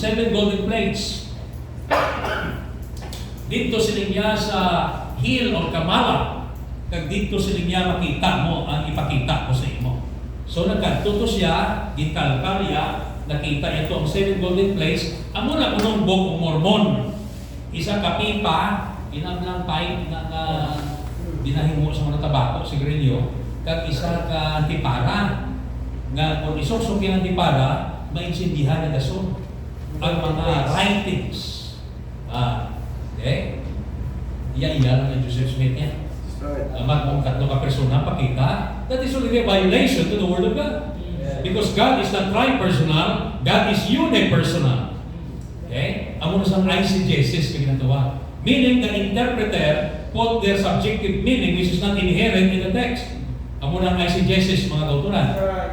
7 golden plates. Dito sila sa hill of Kamala, kag dito sila makita mo ang ipakita ko sa imo. So nagkatuto siya, gitalkarya, nakita ito ang 7 golden plates. Amo na kunong Book of Mormon. Isa ka pipa, inablang pipe na binahimo sa mga tabako, sigarilyo, kag isa ka antipara. Nga kung isosok yung antipara, maintindihan na dason ang mga writings. Okay? Iyan lang ang Joseph Smith niya. Kung katlo ka persona pakita, that is already a violation to the Word of God. Because God is not tri-personal, God is unipersonal. Okay? Amo na sa eisegesis na ginagawa. Meaning, the interpreter put their subjective meaning which is not inherent in the text. Amo na ang eisegesis, mga kauturan.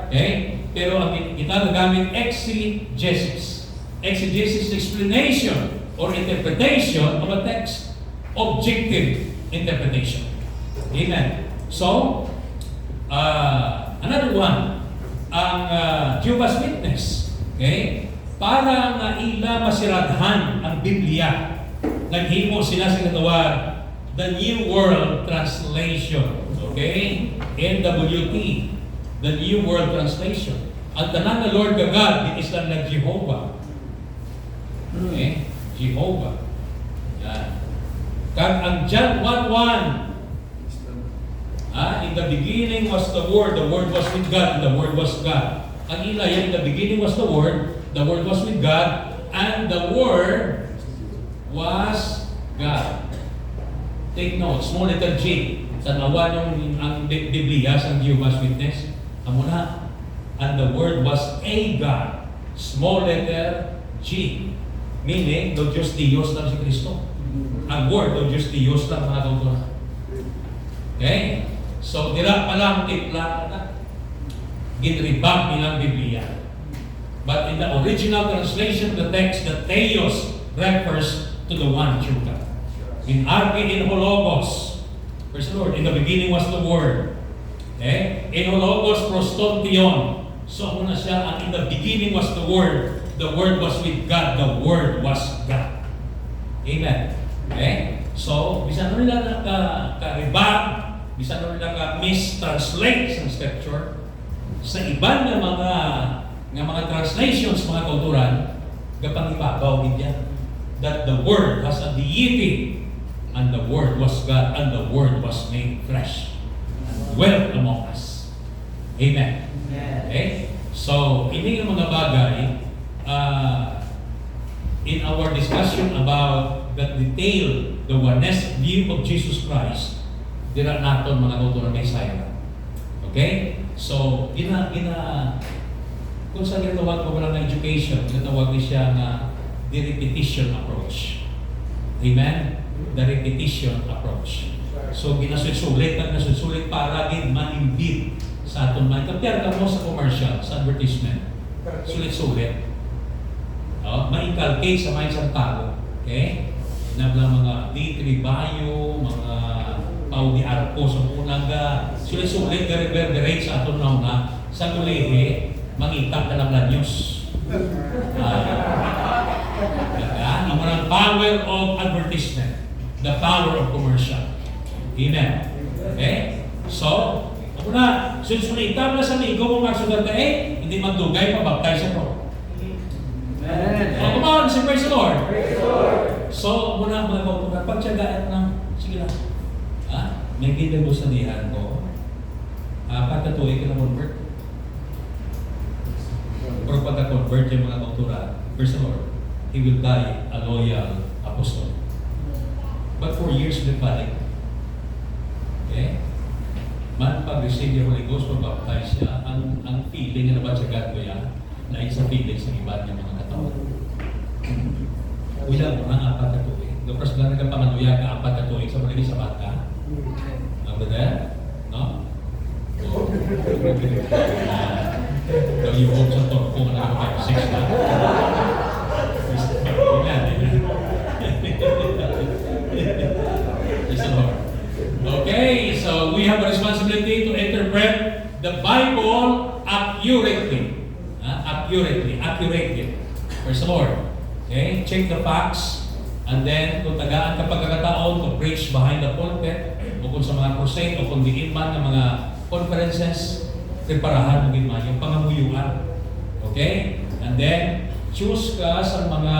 Okay? Pero ang ginagamit exegesis. Exegesis explanation or interpretation of a text. Objective interpretation. Amen. So, another one, ang Jehovah's Witness. Okay? Para nga ila masiradhan ang Biblia, naghimo sila sa katawag, the New World Translation. Okay? NWT. The New World Translation. At tanan na Lord ka God, di islam na Jehovah. Okay? Jehovah. Yan. Kag ang John 1:1, in the beginning was the Word was with God, and the Word was God. Ang ila yan, in the beginning was the Word was with God, and the Word was God. Take note, small letter G. Sa nawa yung ang Biblia sa Jehovah's Witness. Amo na, and the Word was a God. Small letter G. Meaning, do Diyos Diyos lang si Kristo. Ang Word, do Diyos Diyos lang mga kautuhan. Okay? So, dira pa lang tipla na ginribak nilang Biblia. But in the original translation of the text, the Theos refers to the one true God. In Arche in Hologos, praise the Lord, in the beginning was the Word. Okay? In Hologos prostontion. So, muna siya, and in the beginning was the Word was with God, the Word was God. Amen. Okay? So, bisan nila ka-ribak, bisan nila ka-mistranslate sa Scripture, sa iban na mga translations, mga kulturan, gapangibabaw din that the Word has a deity, and the Word was God, and the Word was made flesh, and dwelt among us. Amen. Okay? So, ini yung mga bagay, in our discussion about the detail, the oneness view of Jesus Christ, dira naton mga kulturan may sayang. Okay? So, kung sa ginatawag ko ng education, ginatawag niya siya na the repetition approach. Amen? The repetition approach. So, ginasulit at nasusulit para gin ma-imbit sa aton man. Kapiyar ka mo sa commercial, sa advertisement. Sulit-sulit. Ma-inculcate sa mga isang tao. Okay? Nabla mga D3 mga Pau di Arco sa unang sulit-sulit reverberate sa aton na sa kulihe, mangita ka lang na news. Ang mga power of advertisement, the power of commercial. Amen. Okay? So, ako na, sulit-sulitan na sa ligo mo magsugat na hindi magdugay, pabaptize sa pro. Amen. Come on, say praise the Lord. Praise the Lord. So, muna mga kautugan, pagtsagaan ng, sige lang, may kinabusanihan ko, pagkatuloy ka na convert. Or pagka-convert yung mga kauturan, praise the Lord, he will die a loyal apostle. But for years, balik. Okay? Man pag-receive yung Holy Ghost, pag-baptize siya, ang feeling na nabatsagat ko yan, na isa feeling sa iba niya mga katawan. Wala mo ang apat na tuwing. Kapag lang nagpamanuya ka apat na tuwing sa mga sa bata. Ang bada? No? Daw yung hope sa torko na 5-6 na. Okay, so we have a responsibility to interpret the Bible accurately. Accurately. Praise the Lord. Okay? Check the facts. And then, kung tagaan ka pagkakataon to preach behind the pulpit, o kung sa mga crusade, o kung diin man ng mga conferences, preparahan mo din man yung pangamuyuan. Okay? And then, choose ka sa mga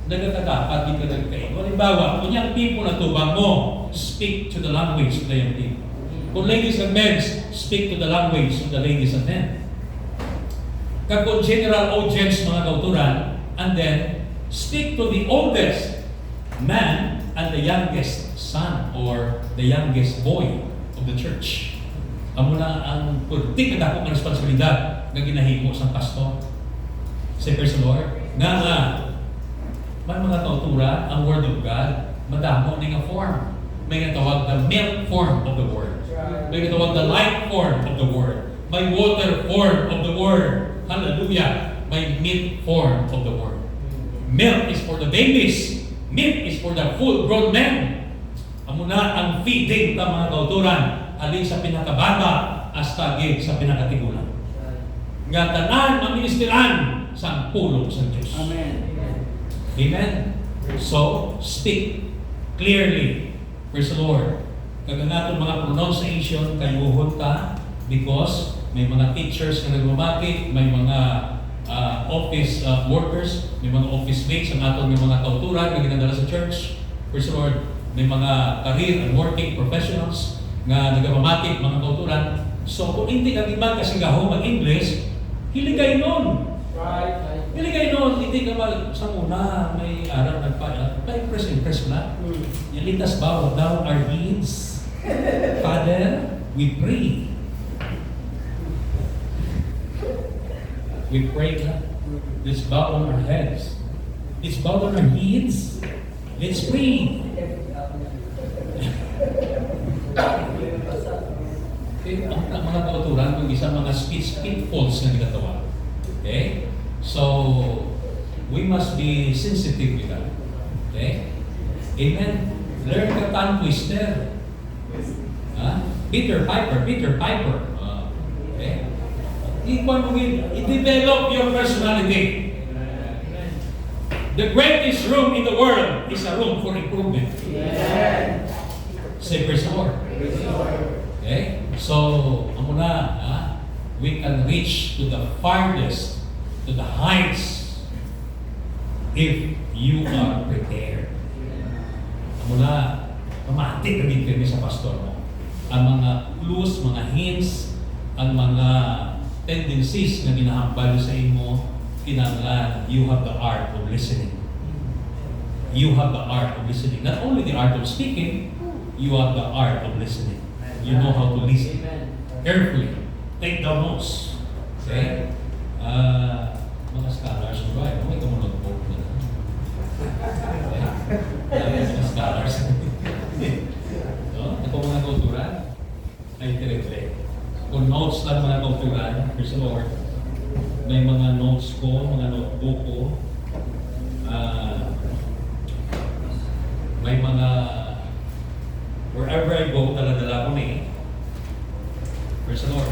nagkakadapat, di ka nagkain. Halimbawa, kung yung people na tubang mo, speak to the language of the young people. Kung ladies and men, speak to the language of the ladies and men. Kung general audience mga kauturan, and then, speak to the oldest man and the youngest son or the youngest boy of the church. Amo na ang purtik na akong responsibilidad na ginahimo sa pastor. Say, praise the Lord. May mga kautura, ang Word of God, madamo na nga form. May natawag the milk form of the Word. May natawag the light form of the Word. May water form of the Word. Hallelujah. May meat form of the Word. Milk is for the babies. Meat is for the full-grown men. Amo na ang feeding ng mga kauturan alin sa pinakabata hasta sa pinakatigulan. Nga tanan maministeran sa pulong sa Diyos. Amen. Amen. So, speak clearly. Praise the Lord. Kaganaton mga pronunciation, kayuhon ta because may mga teachers na nagmamati, may mga office workers, may mga office mates ang aton ng mga kauturan na ginadala sa church. Praise the Lord. May mga career and working professionals na nagmamati mga kauturan. So, kung hindi ka iban kasi gaho mag-English, hiligay nun. Hiligay nun, hindi ka sa muna, may araw pa-impress na. Yalitas ba, thou our needs. Father, we pray. We pray na. Let's bow on our heads. Let's bow on our heads. Let's pray. Ang mga kauturan, kung isa mga speech pitfalls na ginagawa. Okay? So, we must be sensitive with that. Okay? Amen? Learn the tongue twister. Peter Piper. Okay? I-develop your personality. The greatest room in the world is a room for improvement. Say, praise the Lord. Okay? So, we can reach to the farthest, to the heights, if you are prepared. Pamatik na din sa pastor mo. Ang mga clues, mga hints, ang mga tendencies na ginahambal sa imo, kinanglan, you have the art of listening. You have the art of listening. Not only the art of speaking, you have the art of listening. You know how to listen. Carefully. Take down notes. Okay? Mga scholars, may kumunod po na. Mga scholars. Ako mga kauturan, ay direct. Kung notes lang mga kauturan, praise the Lord, may mga notes ko, mga notebook ko, may mga wherever I go, dala-dala ko na eh. Praise the Lord.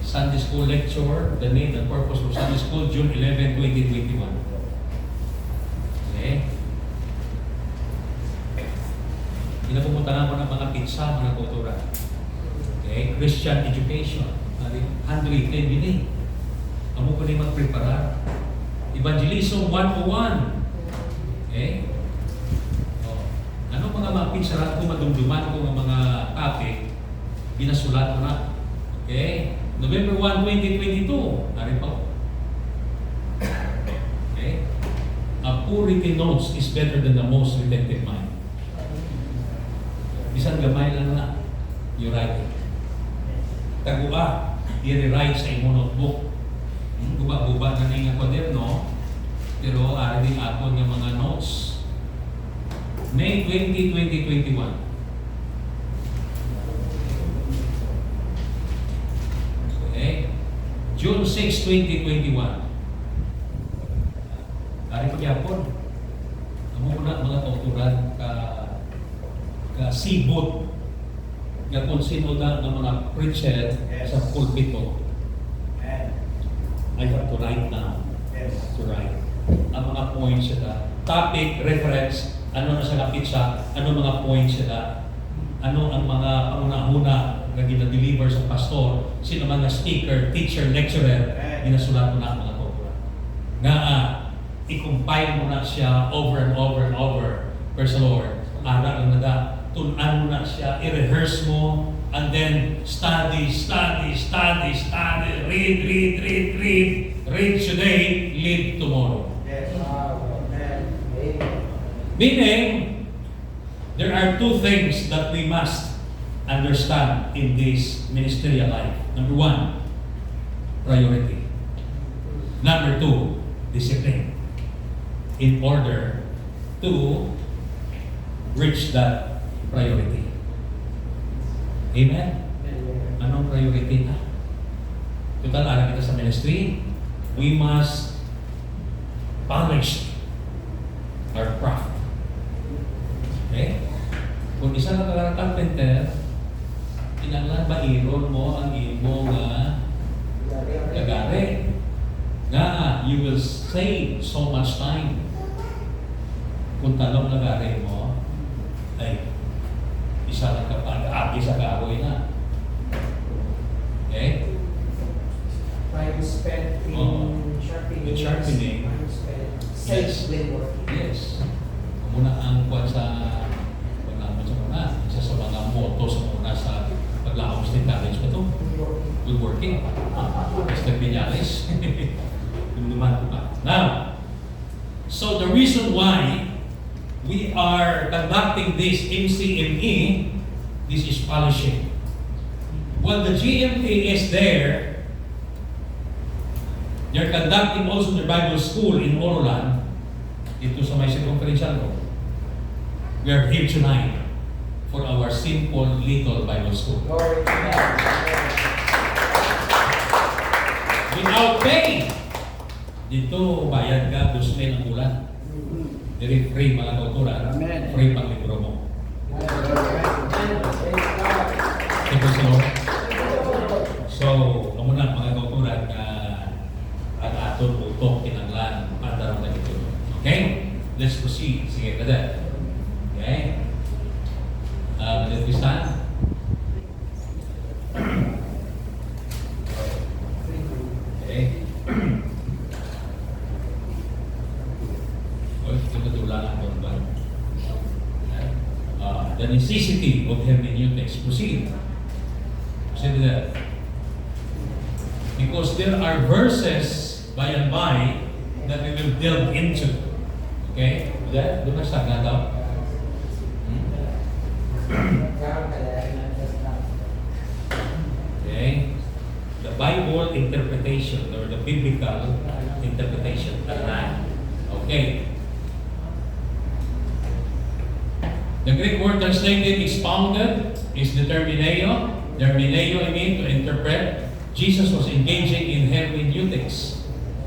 Sunday School Lecture, the name and purpose of Sunday School, June 11, 2021. Okay? Pinapupunta na mo ng mga pizza, mga kultura. Okay? Christian education. Handwritten din eh. Amo ko na yung magpreparar. Evangelism 101. Okay? Ano mga pizza ko, madumduman ko mga kape, binasulat ko na. Okay? November 1, 2022. Narin pa. Okay? A poor written notes is better than the most retentive mind. Bisan gamay lang na, you write it. Tagua, i-rewrite sa imong notebook. Guba-guba na nga kwaderno, pero ari din aton ng mga notes. May 20, 2021. Okay? June 6, 2021. Ari pagyapon. Amo ko na mga kauturan ka sibot nga kung sino na ng mga preacher sa pulpito. I have to write now. Yes. To write. Ang mga points sila. Topic, reference, ano na sa pizza, ano mga points sila, ano ang mga pangunahuna na gina-deliver sa pastor, sino man na speaker, teacher, lecturer, ginasulat mo na ang mga kopura. Nga, i-compile mo na siya over and over and over. Praise the Lord. Ara lang na tunan mo na siya, i-rehearse mo, and then study, read today, live tomorrow. Yes. Meaning, there are two things that we must understand in this ministerial life. Number one, priority. Number two, discipline. In order to reach that priority. Amen? Anong priority na? Total, alam kita sa ministry, we must polish our craft. Okay? Kung isa ka ka carpenter, kinanglan ba iron mo ang imong kagari? Nga, you will save so much time. Kung talong lagari mo, ay isa lang kapag-agi sa kahoy na. Okay? Time spent in sharpening. In sharpening. Time spent Yes. safely working. Yes. Muna ang kuwan sa paglamon sa muna. Isa sa mga motto sa muna sa paglaom sa college pa ito. Good working. Mr. Piñales. Yung naman pa. Now, so the reason why we are conducting this MCME, this is polishing. When the GMT is there, they're conducting also the Bible school in Orolan, dito sa may circumferential room. We are here tonight for our simple little Bible school. Glory to God. Without pay. Dito, bayad ka, $2,000 ang bulan. Diri free mga kauturan, Amen. free pang libro mo. Thank you, Lord. So, amo na mga kauturan na ang aton utok kinanglan para na ito. Okay? Let's proceed. Sige, kada. Okay? Let me stand. Okay? The necessity of hermeneutics. Proceed. Proceed to that. Because there are verses by and by that we will delve into. Okay? That? Doon na sa daw. Okay? The Bible interpretation or the biblical interpretation. Okay. The Greek word translated expounded is determineo. Determineo, I mean, to interpret. Jesus was engaging in hermeneutics.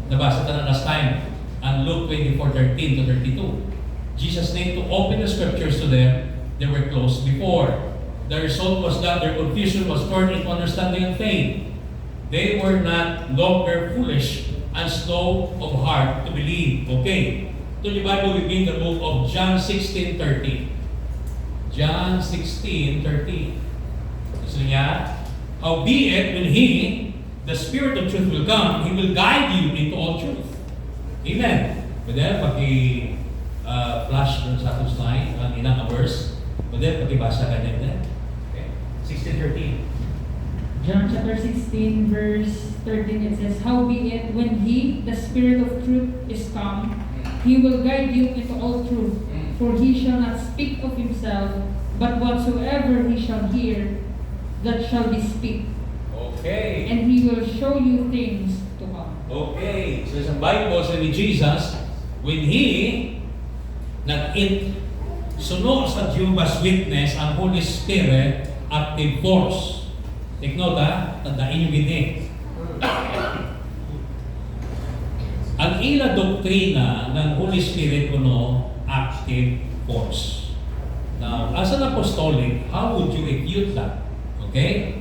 Nabasa tayo last time on Luke 24:13 to 32. Jesus needed to open the scriptures to them. They were closed before. The result was that their confusion was turned into understanding and faith. They were not longer foolish and slow of heart to believe. Okay. So the Bible begins the book of John 16:30. John 16:30. Gusto niya, howbeit when He, the Spirit of truth will come, He will guide you into all truth. Amen. Pwede, flash dun sa ating slide, ang inang verse. Pwede, pakibasa ka din. Okay. 16:13. John chapter 16 verse 13, it says, howbeit when He, the Spirit of truth, is come, He will guide you into all truth. For He shall not speak of Himself, but whatsoever He shall hear, that shall He speak. Okay. And He will show you things to come. Okay. So sa Bible, sa ni Jesus, when He suno sa Jehovah's Witness, ang Holy Spirit active force. Take note ha, tandaan nyo gini. Ang ila doktrina ng Holy Spirit kuno active force. Now, as an apostolic, how would you refute that? Okay?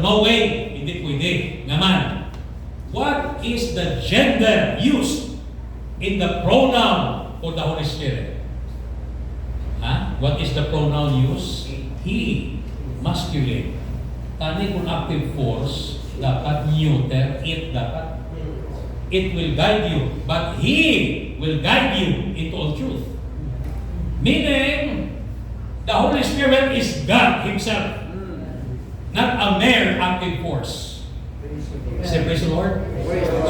No way, hindi pwede. Naman, what is the gender used in the pronoun for the Holy Spirit? What is the pronoun used? He, masculine. Tani kung active force, dapat neuter, it dapat. It will guide you, but He will guide you into all truth. Meaning, the Holy Spirit is God Himself, not a mere active force. Say, praise the Lord.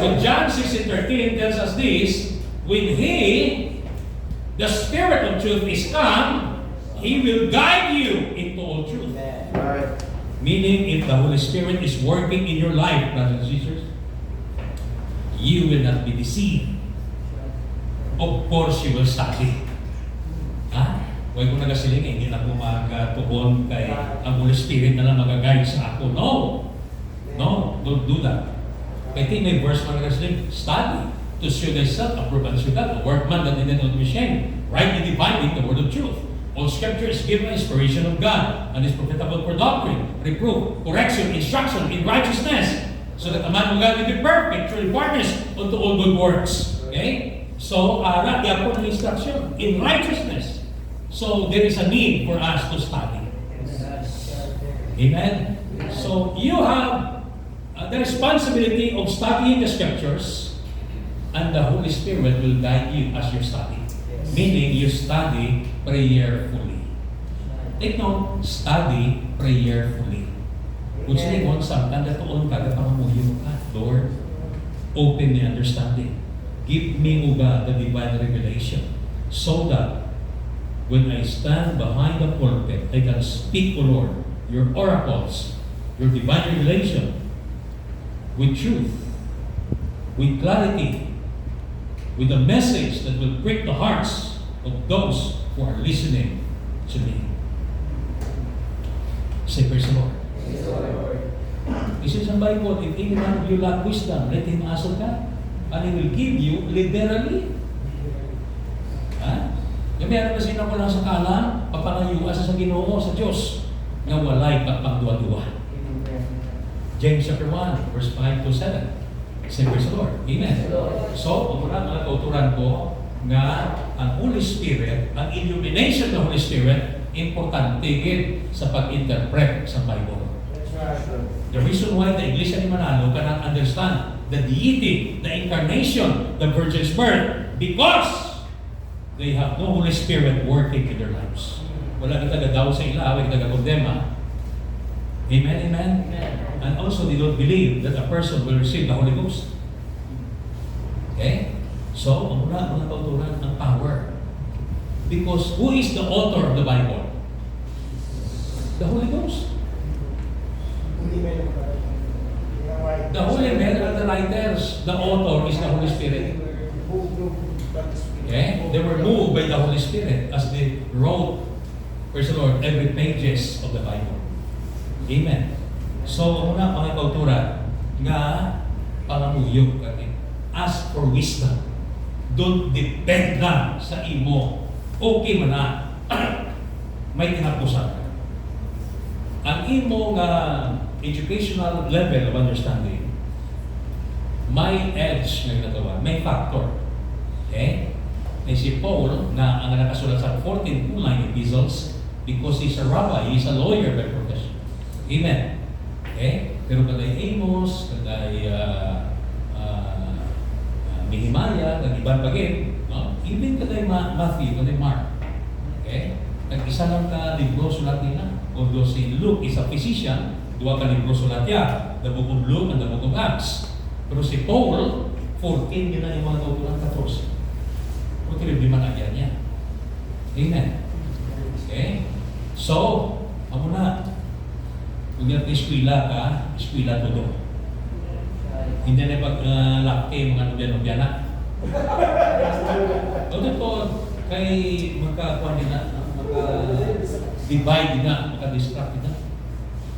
So John 16:13 tells us this: when He, the Spirit of truth, is come, He will guide you into all truth. Meaning, if the Holy Spirit is working in your life, brothers and sisters, you will not be deceived. Of course, you will study. Huwag ko nagasiling, hindi na po magtuon kay ang Holy Spirit na lang mag-guide sa ako. No! No, don't do that. Kaya may verse man nagasiling, study to show thyself approved unto God, a workman that needed not be ashamed, rightly dividing the word of truth. All Scripture is given inspiration of God and is profitable for doctrine, reproof, correction, instruction in righteousness, so that a man of God will be perfect, truly furnished unto all good works. Okay? So, diya po ng instruction in righteousness. So, there is a need for us to study. Amen? So, you have the responsibility of studying the Scriptures, and the Holy Spirit will guide you as you study. Meaning, you study prayerfully. Take note, study prayerfully. Kung siningon, samtang datoon ka, pangamuyo ka, Lord, open the understanding. Give me, O God, the divine revelation, so that when I stand behind the pulpit, I can speak, O Lord, your oracles, your divine revelation, with truth, with clarity, with a message that will prick the hearts of those who are listening to me. Say, praise the Lord. It says in the Bible, if any man of you lack wisdom, let him ask of God, and He will give you liberally. Yung meron na sino ko lang sa kalang, papangayuwa sa Ginoo, sa Diyos, nga walay pagpagduwa-duwa. James chapter 1, verse 5 to 7. Say, praise the Lord. Amen. So, muna mga kauturan ko, nga ang Holy Spirit, ang illumination ng Holy Spirit, importante din sa pag-interpret sa Bible. The reason why the Iglesia ni Manalo cannot understand the deity, the incarnation, the Virgin's birth, because they have no Holy Spirit working in their lives. Wala kita gadaw sa ila, wala kita gakondema. Amen, amen? And also, they don't believe that a person will receive the Holy Ghost. Okay? So, ang muna, mga kauturan, ang power. Because who is the author of the Bible? The Holy Ghost. The holy men are the writers. The author is the Holy Spirit. Okay? They were moved by the Holy Spirit as they wrote, praise the Lord, every pages of the Bible. Amen. So, muna mga kauturan, nga pangamuyog kami. Ask for wisdom. Don't depend lang sa imo. Okay man na. May kinapusan ka. Ang imo nga educational level of understanding, may edge na ginagawa, may factor. Okay? May si Paul na ang nakasulat sa 14 Pauline epistles because he's a rabbi, he's a lawyer by profession. Amen. Okay? Pero kaday Amos, kaday Nehemiah, kag iban pagin, no? Even kaday Matthew, kaday Mark. Okay? Nag-isa lang ka libro sulat nila. Although si Luke is a physician, dua ka libro sulat niya, the book of Luke and the book of Acts. Pero si Paul, 14 yun na yung mga kautulan 14. Kung tilib-lima na yan niya. Amen. Okay? So, ako na, kung yan eskwila ka, eskwila todo. Hindi na pag-lakti mga nubyan-nubyanak. Todo po, kay magkakuha nila, divide na, maka-distract na.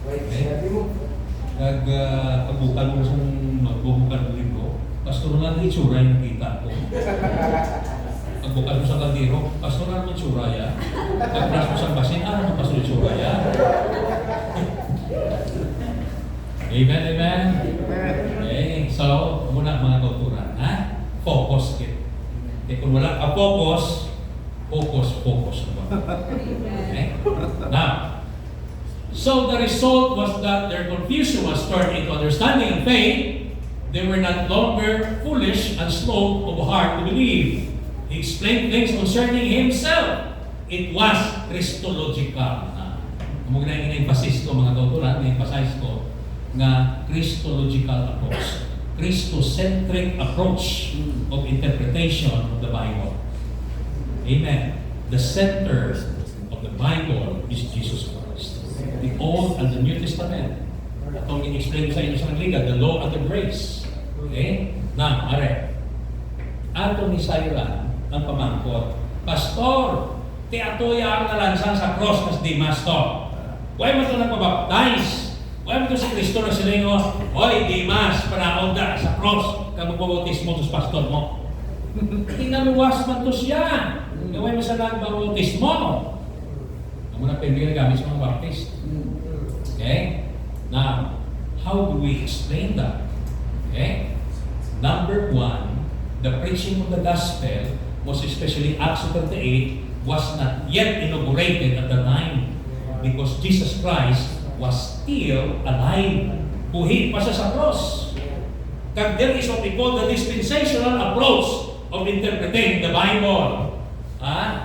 Okay? Pagbukan mo sa magbubukan ng libro, pastoral na itsura yung nakita ko. Pagbukan mo sa kaldero, pastoral mo itsura yan. Pagpras mo sa basin, ano mo pastoral itsura yan? Amen, amen? Okay, so, muna mga Kung wala ka focus, focus. Okay? Now, so the result was that their confusion was turned into understanding and faith. They were not longer foolish and slow of heart to believe. He explained things concerning himself. It was Christological. Kung na in-emphasize ko mga kautulan, in-emphasize ko nga Christological approach. Christocentric approach of interpretation of the Bible. Amen. The center of the Bible is Jesus Christ. The Old and the New Testament. Itong in-explain sa inyo sa Liga, the law and the grace. Okay? Now, are. Ato ni Sayran ang pamangkot. Pastor, ti atoya ang nalansan sa cross kas di masto. Why mo ito nagpabaptize? Why mo ito si Kristo na silingo? Hoy, Dimas, panaog da sa cross kang magbabautismo tos pastor mo. Tinaluwas man to siya. Gawin mo sa nagbabautismo. Ang muna pwede gamit sa mga baptist. Okay? Now, how do we explain that? Okay? Number one, the preaching of the gospel, most especially Acts 38, was not yet inaugurated at the time because Jesus Christ was still alive. Buhi pa siya sa cross. Kag there is what we call the dispensational approach of interpreting the Bible.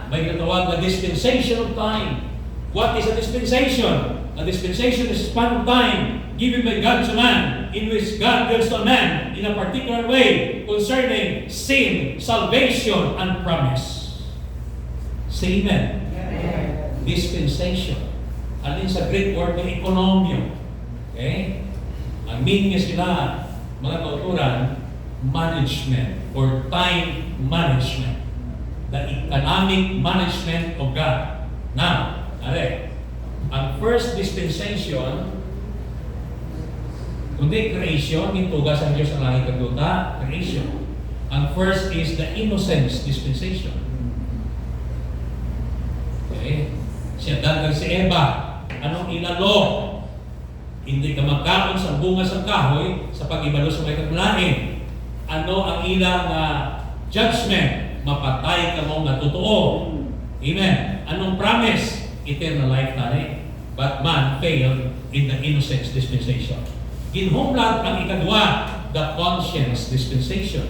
May natawag na dispensation of time. What is a dispensation? A dispensation is a span of time given by God to man, in which God gives to man in a particular way concerning sin, salvation, and promise. Say amen. Dispensation. Alin sa Greek word na economio. Okay? Ang meaning niya sila, mga kauturan, management or time management. The economic management of God. Now, ang first dispensation, kundi creation, mintugas ang Diyos ang langit kagduta, creation. Ang first is the innocence dispensation. Okay? Siya dagang si Eva, anong ilalo? Hindi ka magkaon sa bunga sa kahoy sa pag-ibalo sa may kagulain. Ano ang ilang judgment? Mapatay ka mo nga totoo. Amen. Anong promise? Eternal life tani. But man failed in the innocence dispensation. Ginhumlat ang ikadwa, the conscience dispensation.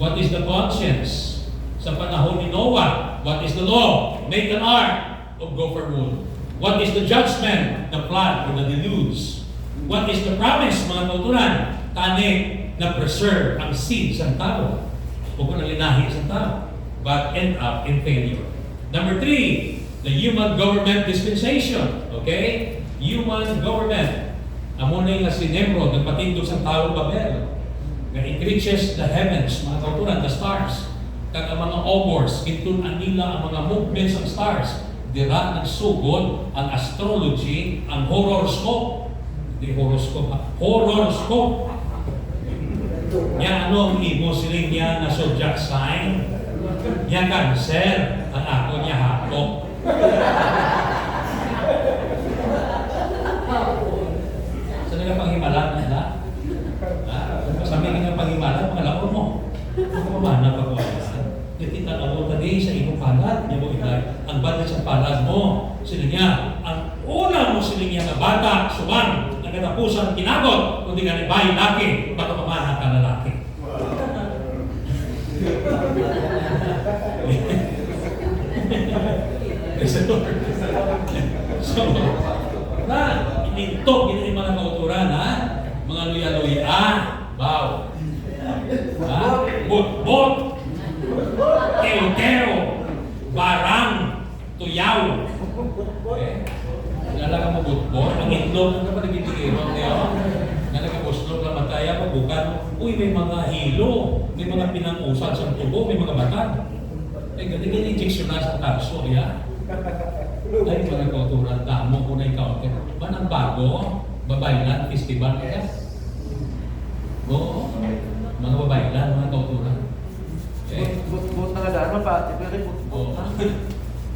What is the conscience? Sa panahon ni Noah, what is the law? Make an ark of gopher wood. What is the judgment? The flood or the deluge. What is the promise, mga kauturan? Tani na preserve ang seed sa tao. Huwag ko nalinahi sa tao. But end up in failure. Number 3, the human government dispensation. Okay? Human government. Amo na yung si Nimrod, nagpatindog sa tao Babel. Nga it reaches the heavens, mga kauturan, the stars. Kag ang mga obors, kintunan nila ang mga movements ng stars. Dira nagsugod ang astrology, ang horoscope. Hindi horoscope, horoscope. Nya ano ang imo siling niya na zodiac sign? Nya Cancer, ang ako niya Hato. Sa nila panghimalat nila? Sabi nga panghimalat, mga laon mo. Kung mamana pa ko tita ako tadi sa iyong palad, niya mo ilay, ang bata sa palad mo, sila niya, ang una mo sila niya na bata, suman, nagkatapusan, kinagot, kung di ka bayi laki, baka pamana ka lalaki. So, inintok, gina yung mga kauturan, mga luya-luya, baw, bot-bot, keo-keo, barang, tuyaw. Okay? Nalala ka mabutbot, ang itlog ng kapag nagtitigirong niyo, na nagkabuslog na mataya, pagbukan, uy, may mga hilo, may mga pinangusan sa tubo, may mga batag. Eh, ganyan injection na sa kalso, ya? Ay, mga kauturan, damo ko na ikaw. Ba ng bago, babaylan, festival, kaya? Oo, mga babaylan, mga kauturan. Bot na nga pa, pero bot na.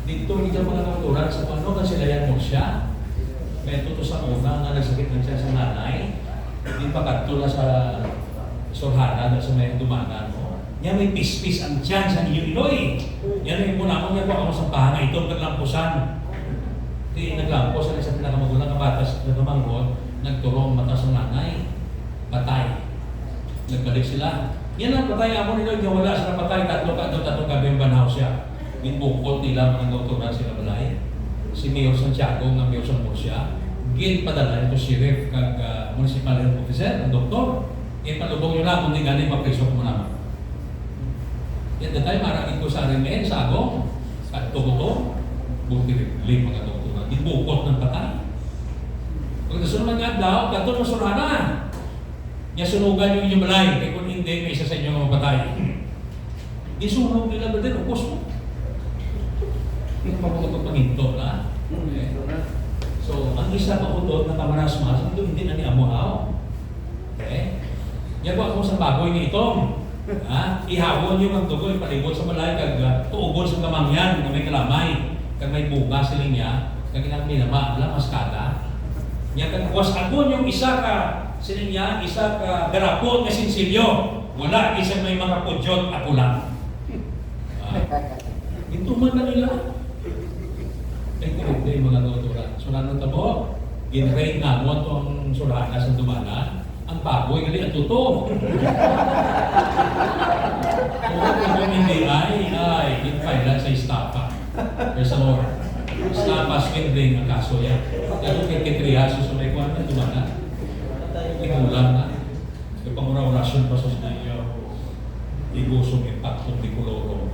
Dito hindi mga kauturan sa ano kasi layan mo siya. May tuto sa una na nagsakit na siya sa nanay. Hindi pa katula sa surhana na sa may dumanan mo. Yan may pispis ang tiyan sa inyo Iloy. Yan ay muna akong nagawa ako sa pahanga ito, naglampusan. Di naglampos, sa pinakamagulang ng batas, nagkamanggod, nagturong mata sa nanay, patay. Nagbalik sila. Yan ang patay ako nila, yung wala sila patay, tatlong gabi yung banaw siya. Ginbukot nila mga gauturan sila balay. Si Mayor Santiago, ng Mayor San Murcia, ginpadala ito si Sheriff kag Municipal Health Officer, ang doktor. Ipalubong nyo lang kung di ganit mapriso ko mo naman. Yan tayo marangin ko sa RMN, sa agong, at tukuto, buti rin mga doktor. Ginbukot ng patay. Pag nasunod nga daw, kato masurana. Niya sunugan yung inyong balay, kaya kung hindi, may isa sa inyo mapatay. Isunog nila ba din, upos mo. Hindi ka mabutot paginto na. Okay. So, ang isa pa utot na kamarasmas, hindi na ni Amuhaw. Okay? Yawa ako sa bagoy ni Itong. Ihawon yung ang dugo, ipalibot sa balay, kag tuugon sa kamangyan, kag may kalamay, kag may buga siling niya, kag minama, mas kata. Niya kag was agon yung isa ka, siling niya, isa ka garapon na sinsilyo. Wala, isa may mga pudyot, ako lang. Ito man na nila. Ay, hindi yung mga tutura. Sulan ng tabo, ginrain nga mo itong surana sa dumanan, ang baboy gali ang tuto. Kung hindi ay, ginfailan sa istapa. There's a Lord. Istapa, skin ang kaso yan. Kaya kung kitriyaso sa may kuwan na dumanan, ikulang na. Kaya pang-orasyon pa sa sinaya, igusong impaktong di kuloro.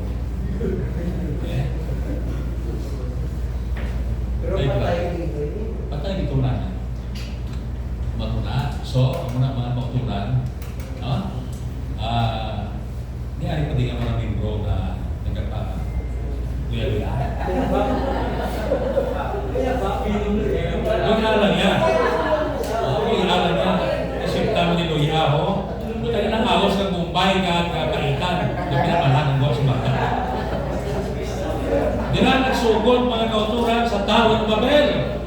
Okay? Pero patay dito yun. Patay dito na. Maguna. So, muna mga pautulan. No? Niyari pa din ang mga membro na nagkatama. Kuya-luya. Huwag na lang yan. Huwag na lang yan. Kasi tamo ni Luya ho. Tayo ng awas ng Mumbai kaitan. Yung pinapalahan ko sa bata. Dila nagsugod mga kauturan sa Tawang Babel.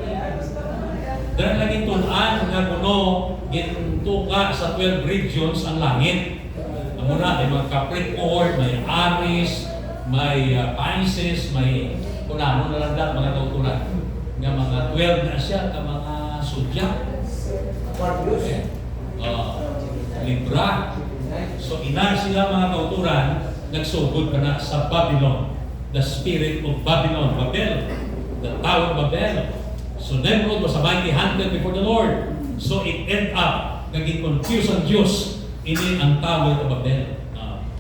Dila naging tunan nga kuno gintuka sa 12 regions ang langit. Ang muna ay mga Capricorn, may Aries, may Pisces, may kunano na lang mga kauturan. Nga mga 12 na siya, ka mga Sudyak. Okay. Libra. So ina sila mga kauturan, nagsugod ka na sa Babylon. The spirit of Babylon, Babel, the Tower of Babel. So Nimrod was a mighty hunter before the Lord. So it ended up, naging confused ang Diyos, ini ang Tower of Babel.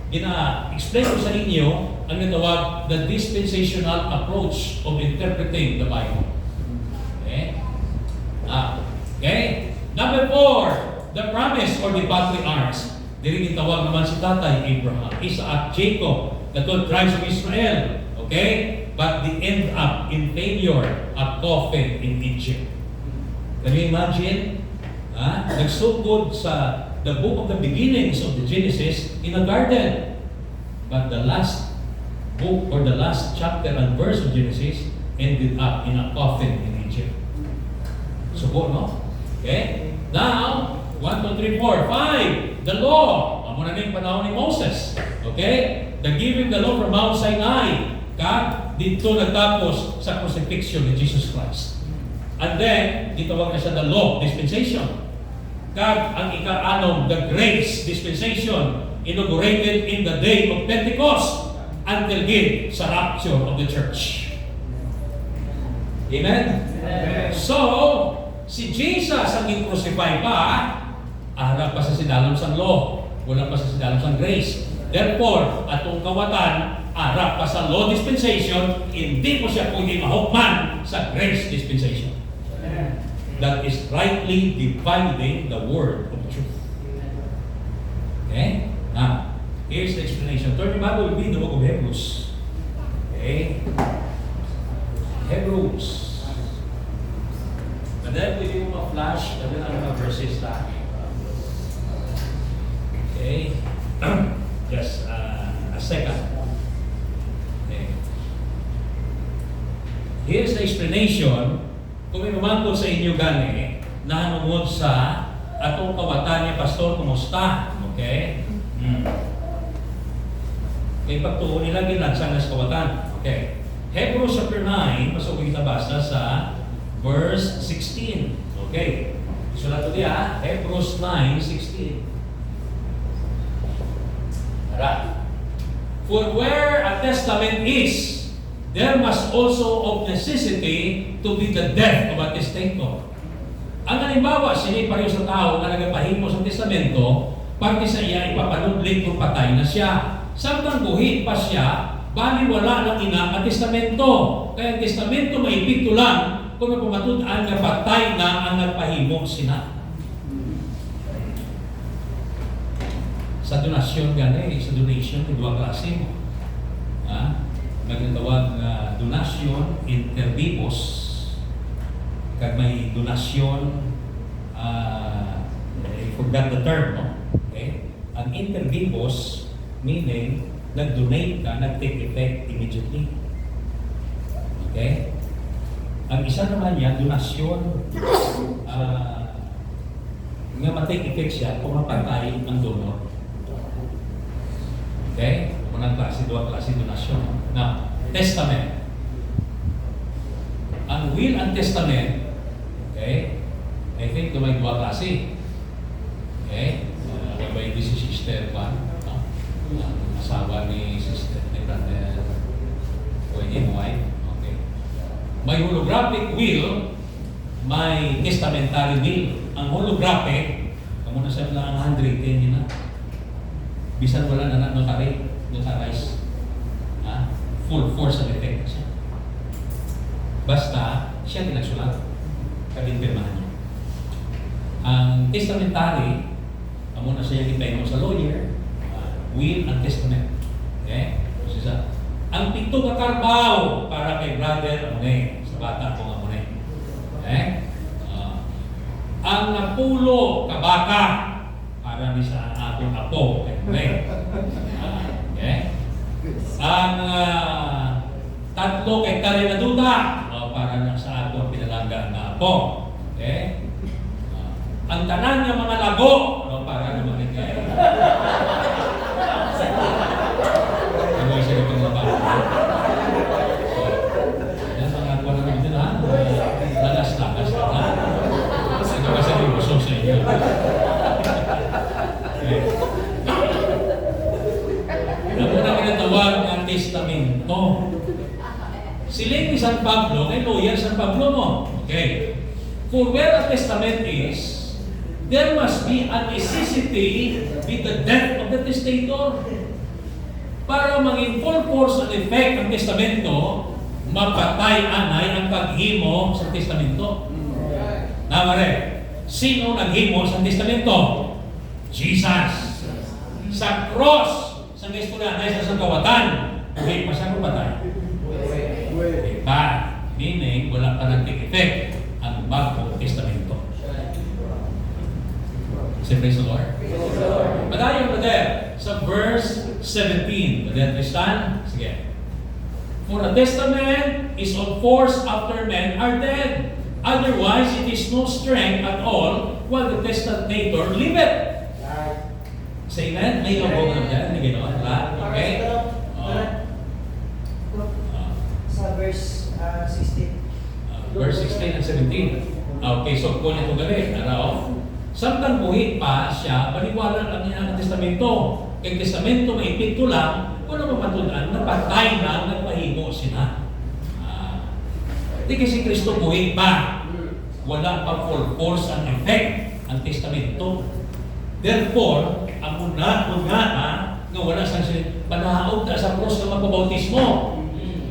Gina-explain ko sa inyo ang natawag the dispensational approach of interpreting the Bible. Okay? Okay? Number 4, the promise or the patriarchs. Diri gitawag naman si Tatay Abraham, Isaac, Jacob, the 12 tribes of Israel. Okay? But they end up in failure at coffin in Egypt. Can you imagine? Nagsugod sa the book of the beginnings of the Genesis in a garden. But the last book or the last chapter and verse of Genesis ended up in a coffin in Egypt. Subo, no? Okay? Now, 1, 2, 3, 4, 5. The law. Amo na yung panahon ni Moses. Okay? The giving the law from Mount Sinai. Dito nagtapos sa crucifixion ni Jesus Christ. And then, gitawag na siya the law dispensation. Ang ika-anom, the grace dispensation, inaugurated in the day of Pentecost until gid sa rapture of the church. Amen? Amen. So, si Jesus ang i-crucify pa, harap pa sa sinalom sa law, wala pa sa sinalom sa grace. Therefore, atong kawatan, harap pa sa law dispensation, hindi mo siya pwede mahukman sa grace dispensation. That is rightly dividing the word of truth. Okay? Now, here's the explanation. Turn your Bible with me in the book of Hebrews. Okay? Hebrews. And then, pwede mo ma-flash, and then ang mga verses na. Okay? Just a second. Okay. Here's the explanation. Kung may mamangkot sa inyo gani, nahanungod sa atong kawatan ni Pastor, kumusta? Okay? Kaya pagtuon nila ginansang nas kawatan. Okay. Hebrews chapter 9, masugod kita basa sa verse 16. Okay. Sulat ko diya, Hebrews 9:16. Alright. For where a testament is, there must also of necessity to be the death of a testator. Ang halimbawa, sini pareho sa tao na nagapahimo sa testamento, parte sa iya ipapanudlik kung patay na siya. Samtang buhi pa siya, bali wala ng ina ang testamento. Kaya ang testamento maipito lang kung napamatud-an nga patay na ang nagpahimo sina. Sa donasyon gani, sa donation, may dua klase mo. Magandawag na donasyon inter vivos, kag may donasyon, I forgot the term, no? Okay? Ang inter vivos, meaning, nag-donate ka, nag-take effect immediately. Okay? Ang isa naman yan, donasyon, nga ma-take effect siya kung mapatay ang donor. Okay? Unang klase, dua klase donasyon. Now, testament. Ang will and testament, okay, I think may dua klase. Okay? May si Sister Juan, no? Asawa ni Sister, ni Brother, pwede mo wife. Okay. May holographic will, may testamentary will. Ang holographic, kamo na siya lang ang 110 yun na. Bisan wala na notarize. Full force and effect siya. Basta, siya tinagsulat. Kabinpirmahan niya. Ang testamentary, amo na siya ipay mo sa lawyer, will and testament. Okay? So, siya, ang pito ka karbaw para kay brother Amune, sa bata kong Amune. Okay? Ang napulo ka baka para ni sa akong apo kay Amune. Okay? Ang tatlo kay Kare na duda para na sa akong pinalangga na apo. Okay? Ang tanan ng mga lago para naman kay ano siya itong mga bata. Yan mga kuha naman din ha. Lagas-lagas na ha. Ito kasi yung uso sa inyo. Okay. Ang unang kinatawag ng testamento. Siling ni San Pablo, ay lawyer San Pablo mo. Okay. For where a testament is, there must be a necessity with the death of the testator. Para maging full force and effect ang testamento, mapatay anay ang paghimo sa testamento. Namare, sino naghimo sa testamento? Jesus. Sa cross, sa istorya na sa kawatan, buhay pa siya patay. Diba? Meaning, wala pa nag-take effect ang bagong testamento. Say praise the Lord. Padayon pa there sa verse 17. Padayon Tristan? Sige. For a testament is of force after men are dead. Otherwise, it is no strength at all while the testator liveth. Say amen? May labo na dyan. Hindi gano'n. Okay? Sa verse 16. Verse 16 and 17. Okay, so kung ito galit, araw. Samtang buhi pa siya, baliwala lang niya ang testamento. Kaya testamento may ipito lang, kung ano mapatunan, napatay na, nagpahimo sila. Di kasi Kristo buhi pa. Wala pa full force and effect ang testamento. Therefore, ang una nga wala sa panahaog na sa cross na magpabautismo.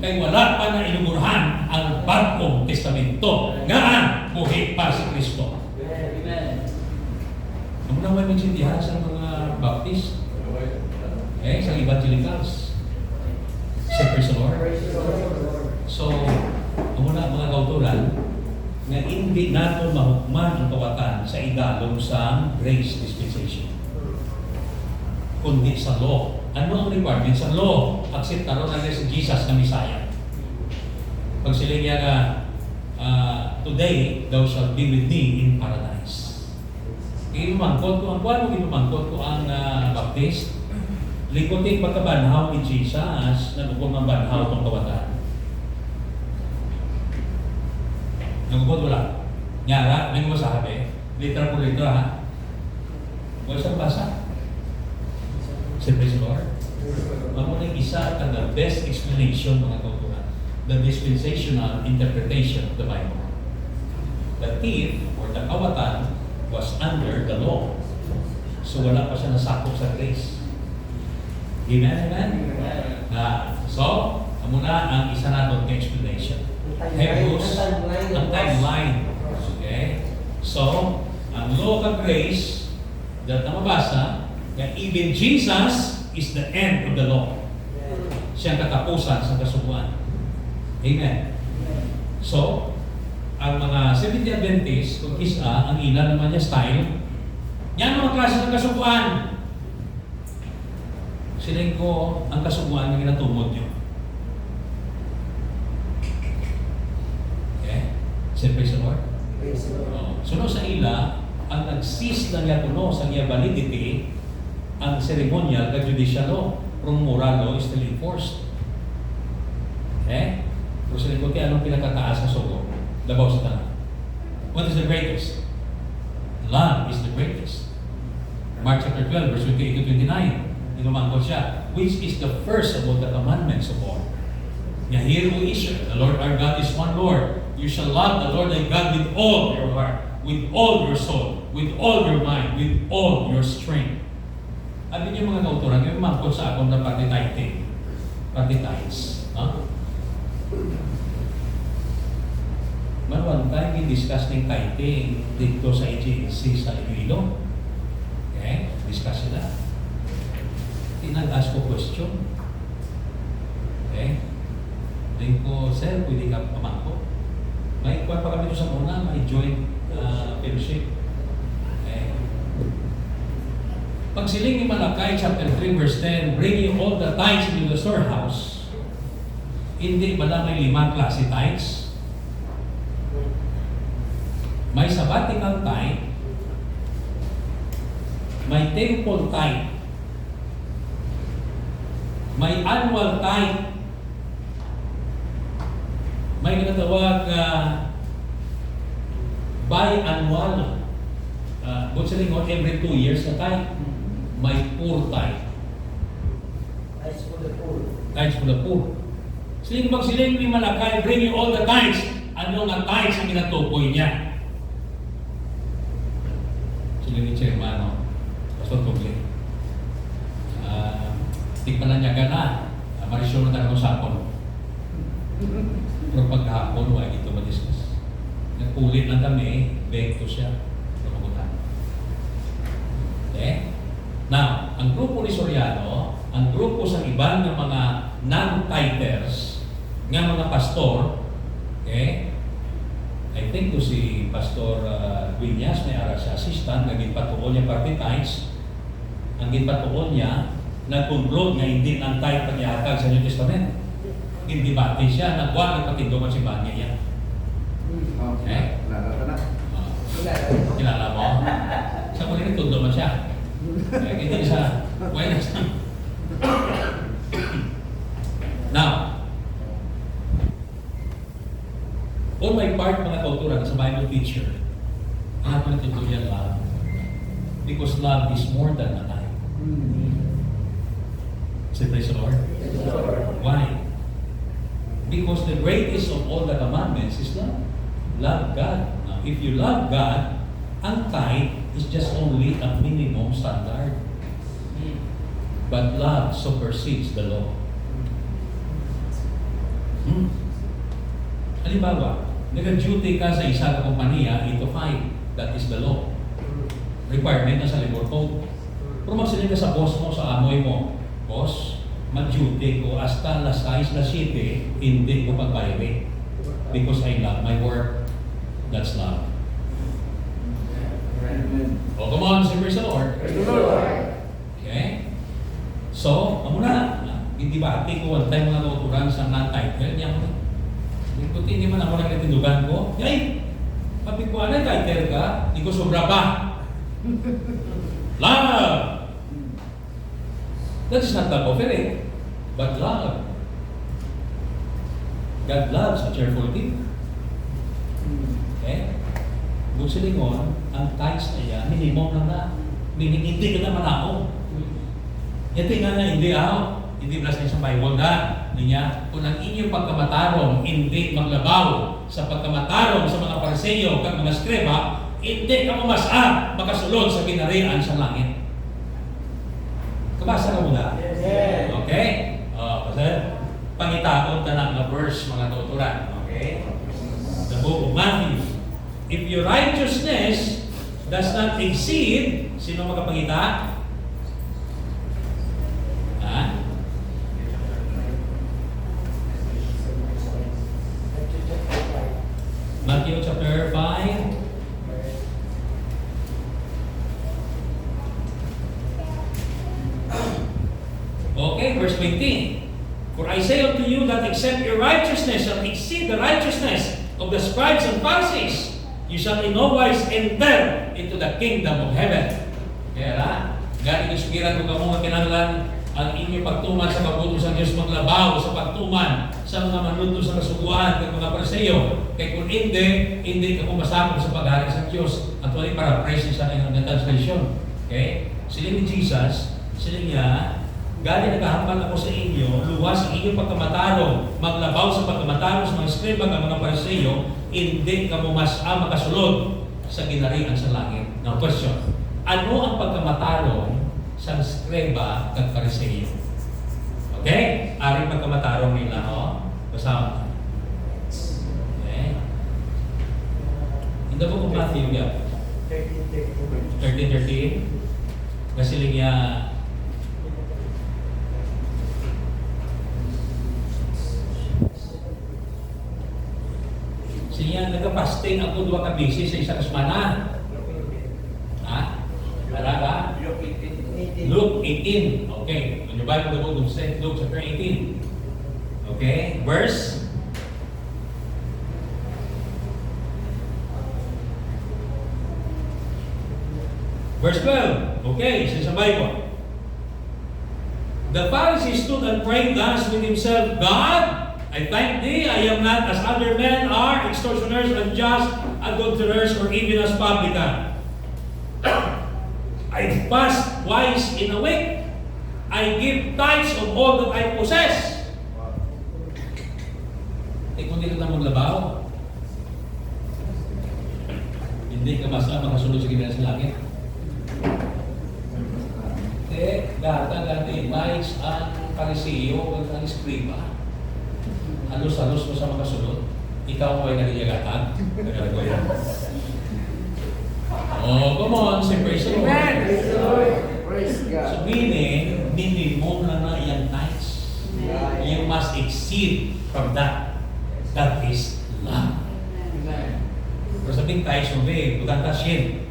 Kaya wala pa na inugurhan ang bagong testamento. Nga buhi pa si Kristo. Ang naman magsindihan sa mga Baptist, sa evangelicals. Say praise the Lord. So, ang muna mga kauturan, nga hindi nato mahukman ang kawatan sa idalom sa grace dispensation. Kundi sa law. Ano ang requirement sa law? Akseptaron na si Jesus na Messiah. Pag sila niya na, today, thou shalt be with me in paradise. Ginumangkot ko ang Baptist, likotin pagkabanhaw ni Jesus, nagupod ng banhaw itong kawatan. Nagupod wala. Nyara, may masabi. Literal po literal ha. Wala siyang basa. Siyempre si Lord. Ako na isa ang the best explanation mga kauturan. The dispensational interpretation of the Bible. The thief or the kawatan was under the law. So wala pa siya nasakop sa grace. Amen? Amen? So, muna ang isa natin ng explanation. Hebrews, ang timeline. Okay? So, ang law of grace that namabasa, that even Jesus is the end of the law. Siya ang katapusan sa kasubuan. Amen. So, ang mga Seventh-day Adventists, kung isa, ang ilan naman niya style, yan mga klase ng kasubuan. Siling ko ang kasubuan na ginatumod nyo. Okay? Say praise the Lord. Suno sa ila, ang nag-cease ng yakuno sa niya validity, ang ceremonial, the judicial law, from moral law is still enforced. Okay? Pero sa likod kaya anong pinakataas sa sugo? Labaw sa tanah. What is the greatest? Love is the greatest. Mark chapter 12, verse 28 to 29. Inumangkot siya. Which is the first of all the commandments of all. Hear, O Israel, the Lord our God is one Lord. You shall love the Lord thy God with all your heart, with all your soul, with all your mind, with all your strength. Sabi niyo mga kauturan, yung mangkot sa akong na partitite. Partitites. Huh? Man, one time, we discussed ng tithing dito sa agency sa Iloilo. Okay? Discuss sila. Tinag-ask ko question. Okay? Then ko, sir, pwede ka pamangko. May kuwan pa kami ito sa muna, may joint fellowship. Okay? Pag siling ni Malakay, chapter 3, verse 10, bringing all the tithes into the storehouse, hindi ba lang may 5 klase tithes? May sabbatical tithe, may temple tithe, may annual tithe, may tinatawag biannual, every 2 years na tithe, may poor tithe. Tithes for the poor. Tithes for the poor. Siling pag siling ni Malakay, bringing all the tithes, ano nga tithes ang ginatukoy niya? Siling ni Chairman, Pastor Tugle. Di pa na niya gana. Marisyon na tayo sa hapon. Pero pagkahapon, wala ito ma-discuss. Nagpulit lang kami, beg to siya. Lumagutan. Okay? Now, ang grupo ni Soriano, ang grupo sa iba ng mga non-tithers, nga mga pastor, okay? I think to si Pastor Vinyas, may ara sa assistant, naging patuon niya party tithes. Ang ginpatuon niya, nag-conclude nga hindi ng tithe pag-ihatag sa New Testament. Hindi bati siya, nagwa ng patinduman si Banya niya. Okay? Kilala mo? Sa muli rin tundo man siya. Hindi siya, why na siya? Now, on my part, mga kauturan, sa Bible teacher, ang ako natutuyan love. Because love is more than a life. Say praise the Lord. Why? Because the greatest of all the commandments is love. Love God. Now, if you love God, ang tithe is just only a minimum standard. But love supersedes the law. Halimbawa, nag-duty ka sa isa na kompanya, 8 to 5. That is the law. Requirement na sa labor code. Pero magsinig ka sa boss mo, sa amoy mo, boss, mag-duty ko hasta las 6, las 7, hindi ko pag-violate. Because I love my work. That's love. Oh, come on, say praise the Lord. Okay? So, muna, hindi ba ati ko one time mga nauturan sa non-title niya mo? Hindi man ako nagkatindugan ko. Yay! Papi ko, ano title ka? Hindi ko sobra pa. Love! That is not love offering, but love. God loves a cheerful giver. Okay? Kung silingon, ang tithes na yan, minimum lang na. Meaning, hindi ka na manao. Ito nga na, hindi hindi plus na sa Bible na. Niya, kung ang inyong pagkamatarong hindi maglabaw sa pagkamatarong sa mga Pariseo at mga Skriba, hindi ka mamasa makasulod sa ginarian sa langit. Kabasa ka muna? Yes. Okay? Kasi pangitaon ka ng verse, mga tuturan. Okay? The book of Matthew. If your righteousness does not exceed, sino makapangita? Ha? Matthew chapter 5. Okay, verse 20. For I say unto you that except your righteousness shall exceed the righteousness of the scribes and Pharisees, you shall in no wise enter into the kingdom of heaven. Kaya na, gani yung sugiran ko kamo nga kinahanglan ang inyong pagtuman sa kabuto sa Diyos maglabaw sa pagtuman sa mga manuto sa kasuguan ng mga Pariseo. Kaya kung hindi ka masakop sa paghari sa Diyos. At wali para praise sa inyong translation. Okay? Sila ni Jesus, sila niya, gali nagahambal ako sa inyo, luwas ang inyong pagkamatarong, maglabaw sa pagkamatarong sa mga skriba ng mga Pariseo, hindi ka makasulod sa ginarian sa langit. Now question, ano ang pagkamatarong sa skriba at Pariseo? Okay? Aring pagkamatarong nila, Kasama. Okay? In the book of Matthew, 13:13, kasi niya siya nagka-fasting ako 2 ka beses sa isang semana. Ha? Talaga? Luke 18. Okay. When you Bible, the book of Luke chapter 18. Okay. Verse. Verse 12. Okay. It's sa Bible. The Pharisee stood and prayed thus with himself, God, I thank thee, I am not as other men are, extortioners, unjust, adulterers, or even as publican. I fast twice in a week. I give tithes of all that I possess. Kung hindi ka na maglabaw, hindi ka makasunod sa ginagawa sa langit. Dati, tithes ang Pariseo, ang Skriba. Halos-halos mo sa makasunod. Ikaw mo ay nagigagatan. Nagagawa yan. Come on, say praise the Lord. Praise the Lord. Praise God. So meaning, minimum na na yung tithes. You must exceed from that. That is love. Pero sabing tithes mo, bukan tasyin.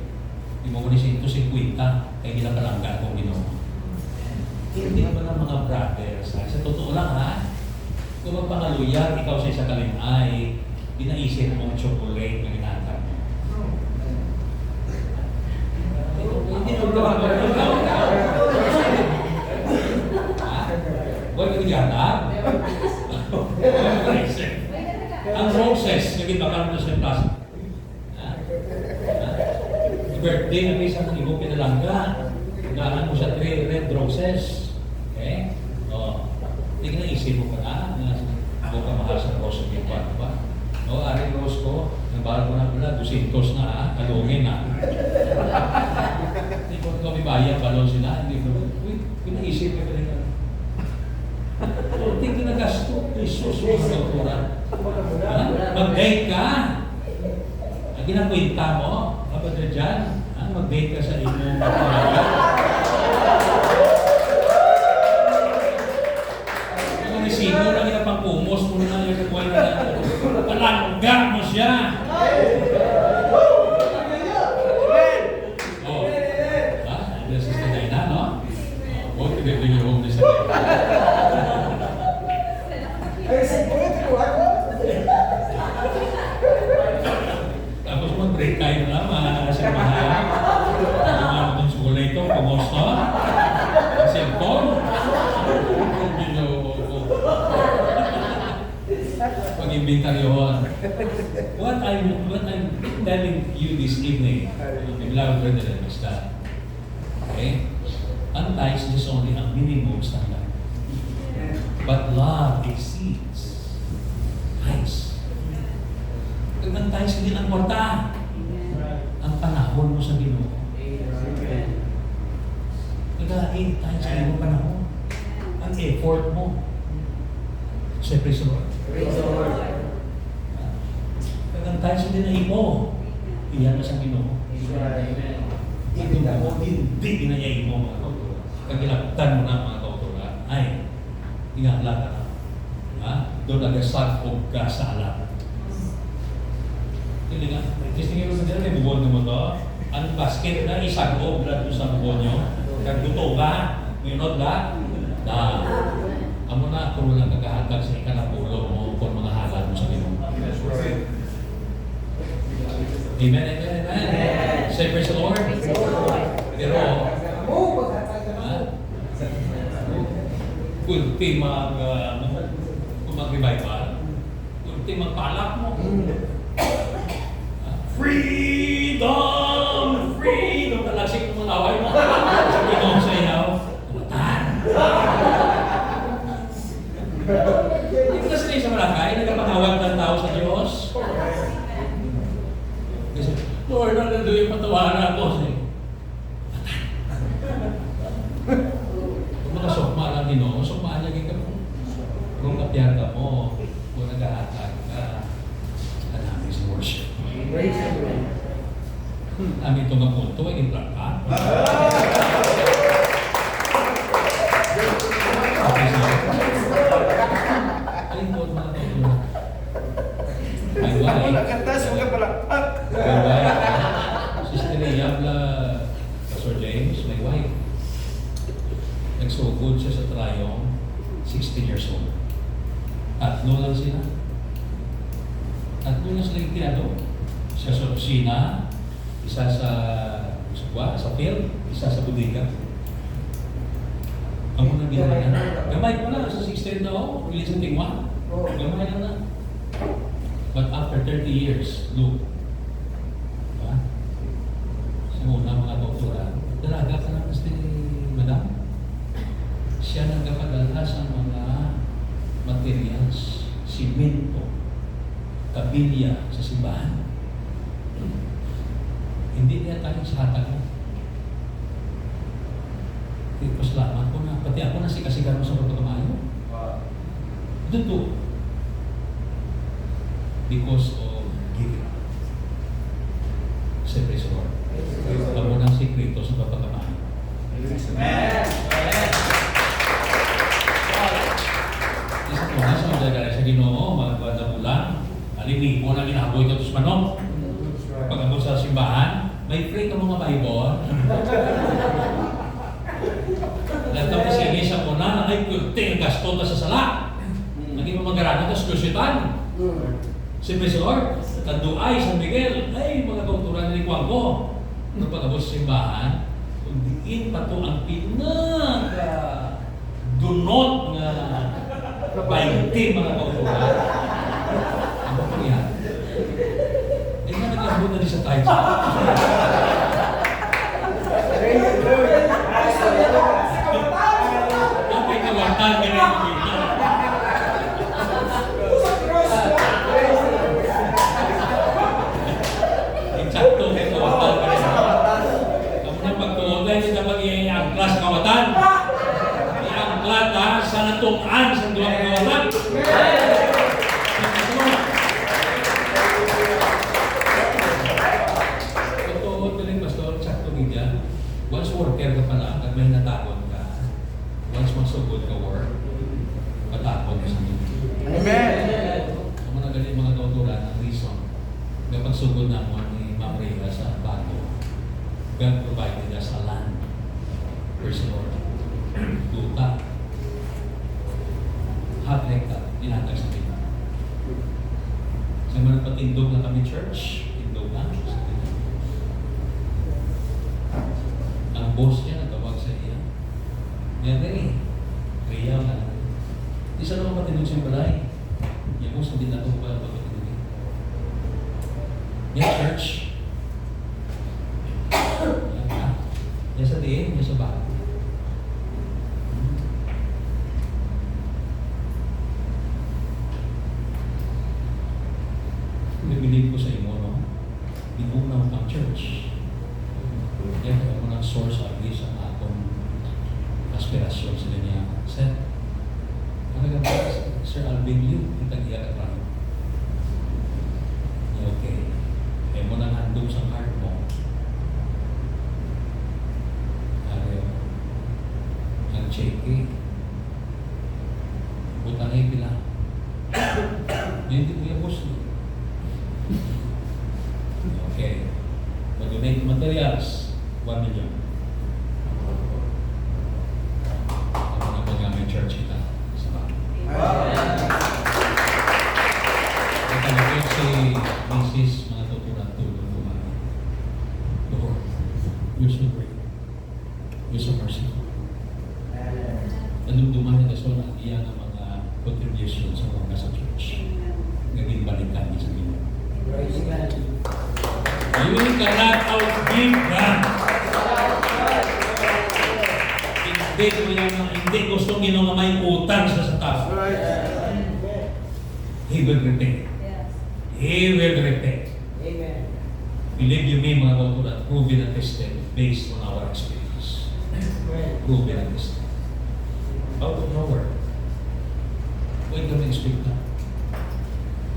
Hindi mo ni 150, kaya ginapalangga akong Ginoo. Hindi naman ang mga brothers. Sa totoo lang kung magpangaluya, ikaw sa isa kalimay, dinaisip mong chocolate na ginatag. Hindi mo ba? Huwag ka ginatag? Ang roses, naging bakal mo sa plastic. Birthday na may isang ibo pinalangga. Gahan mo sa 3 red roses. Okay? Hindi na isip mo pa ako ka mahal sa rose ng iba. Aring rose ko, nabahal ko na pala, 200 na kalungin na. Hindi ko kami bayad, balon sila. Hindi ko, pinaisip ko rin. Hindi ko nagasto. Jesus, mga doktora. Mag-date ka. Ang ginakwinta mo, kapag dyan, mag-date ka sa inyong kapag. Sino lang yung pangkumos, puno na yung kukuha na palangga mo siya. This is the day na, no? Huwag ka dito yung home this day. Tapos mag-break tayo na, mga kasamahan. Mga itong sukula ito, kumusta? Kasi ang inventaryohon. What I'm telling you this evening, my beloved brethren, is that, okay, ang tithes is only a minimum standard. But love exceeds tithes. Ang tithes hindi ang kwarta. Ang panahon mo sa Ginoo. Nag-8 times kayo mo panahon. Ang effort mo. Say, praise the Lord. Praise the Lord. Ang times hindi na imo. Iyan na sa Ginoo. Amen. Ito mo, hindi inayay mo mga kautura. Kagilaptan mo na mga kautura. Ay, ingala ka na. Ha? Doon nagasagpog ka sa alam. Hindi nga. Testingin mo sa dyan, may bubon mo to. Ang basket na isagpog na doon sa bubon nyo. Kagbuto ka. Minod ka. Na. Amo na kung lang kagahatag sa ikanapulo mo kung mga halal mo sa Ginoo. Amen, amen, amen. Say praise the Lord. Pero, ultimang mag-revival, ultimang palak mo. Freedom! Freedom! Talagsik ng mga away mo. Sa Ginoo sa iyaw. Umatan! Hindi ka sanay sa malakay, nagpapangawag ng tao sa Diyos. Kasi, Lord, ano doon yung patawaran ako? Kung makasokma lang Ginoo, sokmaan lagi ka mo. Kung kapiyar ka mo, kung nag-ahatag ka, ka namin sa worship. Praise the Lord. Amin itong mapunto, ay nagplak ka. Alin po mga ito? My wife. Nagkantas mo ka pala. My wife. Sister Yabla, Pastor James, my wife. Nagsugod siya sa Trayong, 16 years old. Tatlo lang sila. Tatlo lang sila yung tinado. Isa sa opisina, isa sa field, isa sa bodega. Ang muna ginawa na. Gamay ko na sa 16 na ako, release ng tingwa. Gamay lang na. But after 30 years, look. Diba? Sa muna mga doktora, dalaga ka na kasi madam. Siya nagkapadala sa mga materials, simento, kabilya sa simbahan. Hindi niya tayo sa hatag mo. Pasalamat ko na, pati ako nasikasigan mo sa pagkakamayo. Ito. Because of giving. Say praise the Lord. Amo ng sikreto sa pagkakamayo. Amen. Isa ko na sa mga sa Ginoo, mga buwan na bulan, alimi mo na ginaboy ito sa manok. Pag-abot sa simbahan, may free ka mga Bible. Nagtapos sige sa kuna, ay kunting gasto ta sa sala. Naging magarano ta sa kusyutan. Si praise the Lord, Tanduay, San Miguel, ay mga kauturan ni Kuangko. Nung pag-abot sa simbahan, kung diin pa to ang dunot na 20 mga kauturan. Ano po yan? Hindi na nag-abot na din sa tithes. Okay, kawatan ka rin kita. Eksakto, may kawatan ka rin. Kamu na pagtuotan, hindi na mag-i-angklas kawatan. I-angklat ha, sa natukan sa duwang kawatan. Totoo din, Pastor, eksakto niya. Once worker ka pala, at may natakot ka, once masugod ka work, matakot ka sa Diyos. Amen. Ang mga galing mga kauturan, ang reason, kapag sugod na mo ni Ma'am Rhea sa bago, God provided us a land. Praise the Lord. Duta. Half hectare, inatag sa Pilipinas. Sa mga patindog na kami church, tindog na. Ang boss niya nagtawag sa iya. Yan rin eh. Riyaw na lang. Isa naman patindog sa balay. Yan mo, sabihin na ito ba? Yan, church. Yan ka. Yan sa diin, yan sa bahay. Bibilib ko sa inyo, no? Binunaw ang church. Yan, kaya mo ng source agi sa atong aspirasyon sila niya. Sir Alvin Liu, yung tag-iyak at rami. Okay. Kaya mo nang handong sa heart mo. Ayaw. Ang cheque. Butangin pila. Hindi ko yung boss. Okay. Mag-donate materials, 1 million. Ako na mag-gamit church kita sa bahay. Ito si Mrs. mga tutunan tulong naman. Lord, you're so great. You're so merciful. Nanumduman na so na iyan ang mga contribution sa mga sa church. Naging balikan niya sa inyo. You cannot outgive God. Hindi gustong ginungamay utang sa tao. He will repay. He will repay. Amen. Believe you me, mga kautulan, proven and tested based on our experience. Proven and tested. Out of nowhere. Huwag kami expect na.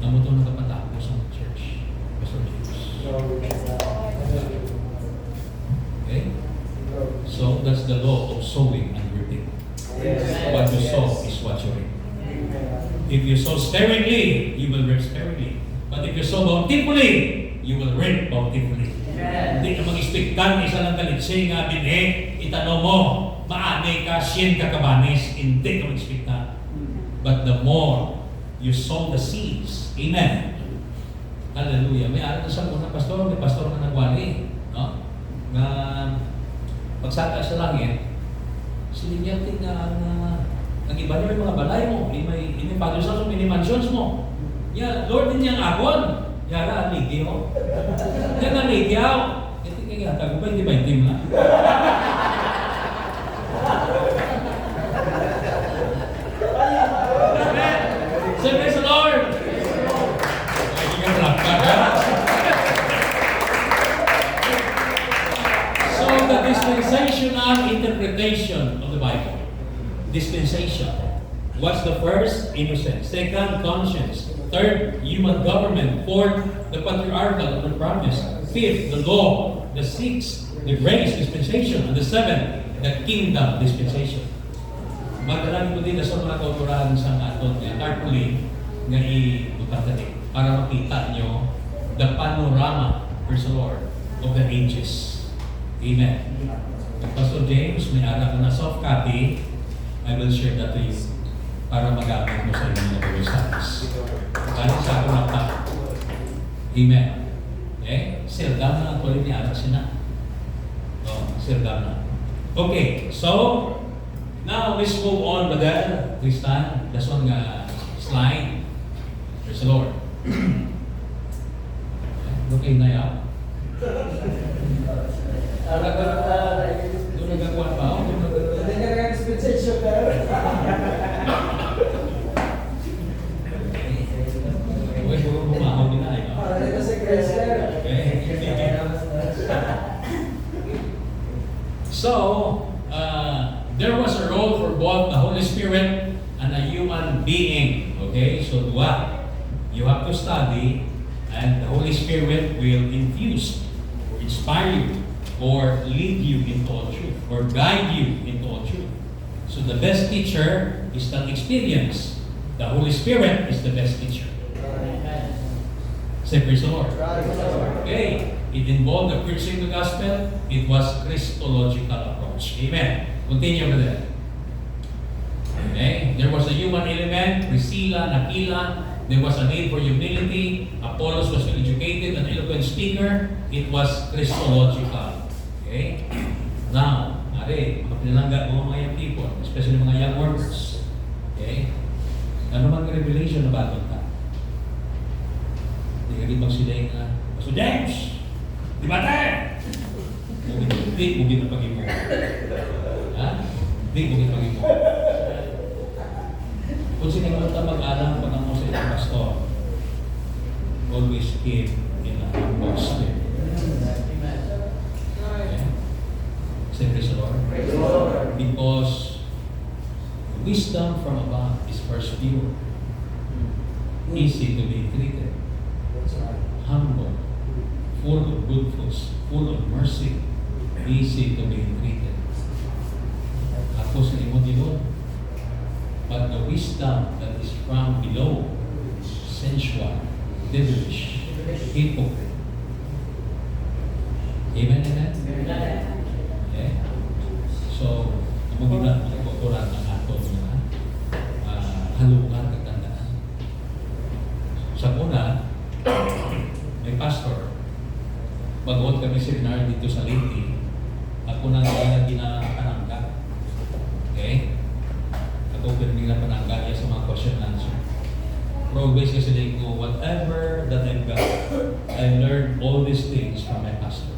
Amo ito nakapatapos sa church. Pastor James. Okay? So, that's the law of sowing and reaping. What you sow is what you reap. If you sow sparingly, you will reap sparingly. But if you sow bountifully, you will reap bountifully. Hindi ka mag-expectan isa lang kalitsi nga binhe, itanong mo, maanay ka, 100 ka kabanis, hindi ka mag-expectan. But the more you sow the seeds, amen. Hallelujah. May aral na sa unang pastor, may pastor na nagwali. No? Na pagsaka sa langit, sininyati nga nag-iba niya yung mga balay mo, may padres mo, may mansions mo. Yeah, Lord din niyang agon. Yara, aligyaw. Yan ang aligyaw. Ito kaya tago pa, hindi ba itim na? Say, praise the Lord! Ay, hindi ka malakad, ha? So, the dispensational interpretation of the Bible. Dispensation. What's the first? Innocence. Second, conscience. Third, human government. Fourth, the patriarchal of the promise. Fifth, the law. The sixth, the grace dispensation. And the seventh, the kingdom dispensation. Magdalangin ko din sa mga kauturan sa aton tarpaulin nga i-butatan para makita nyo the panorama, praise the Lord, of the ages. Amen. Pastor James, may aral na soft copy. I will share that to you para magamit mo sa inyong mga studies. Galing sa ako ng tao. Amen. Okay? Sirdam na ang tuloy ni aral sina. Oh, sirdam na. Okay, so now let's move on, brother Tristan. That's one slide. Praise the Lord. Okay na yan. Doon nagkakuha pa ako. Uy, puro bumahaw din na eh. So, there was a role for both the Holy Spirit and a human being. Okay, so what? You have to study, and the Holy Spirit will infuse, or inspire you, or lead you into all truth, or guide you into all truth. So the best teacher is that experience. The Holy Spirit is the best teacher. Say praise the Lord. Okay. It involved the preaching the gospel. It was Christological approach. Amen. Continue with that. Okay. There was a human element, Priscilla, Aquila. There was a need for humility. Apollos was well-educated, an eloquent speaker. It was Christological. Okay. Now, mga pinalangga mga young people, especially mga young workers. Okay. Ano mang revelation na ba ito? Hindi ka rin magsilay nga, Pastor James! Di ba tayo? Hindi, mungkin na pag-ibo. Ha? Hindi, mungkin pag-ibo. Kung sinigurta mag-alam pag mo sa isang pastor, always keep in a humble spirit. Okay? Say praise the Lord. Because wisdom from above is first pure, easy to be treated, humble, full of good fruits, full of mercy, easy to be treated. Ako sa imo yun. But the wisdom that is from below, sensual, devilish, hypocrite. Amen, amen? Okay? So, mungkin na pagkukuran ng ato na halungan kagandaan. Sa una, may pastor. Bagot kami seminar dito sa Leyte. Ako na nga ginapanangga. Okay? Ako pinag panangga sa mga question and answer. Always kasi ko, whatever that I've got, I learned all these things from my pastor.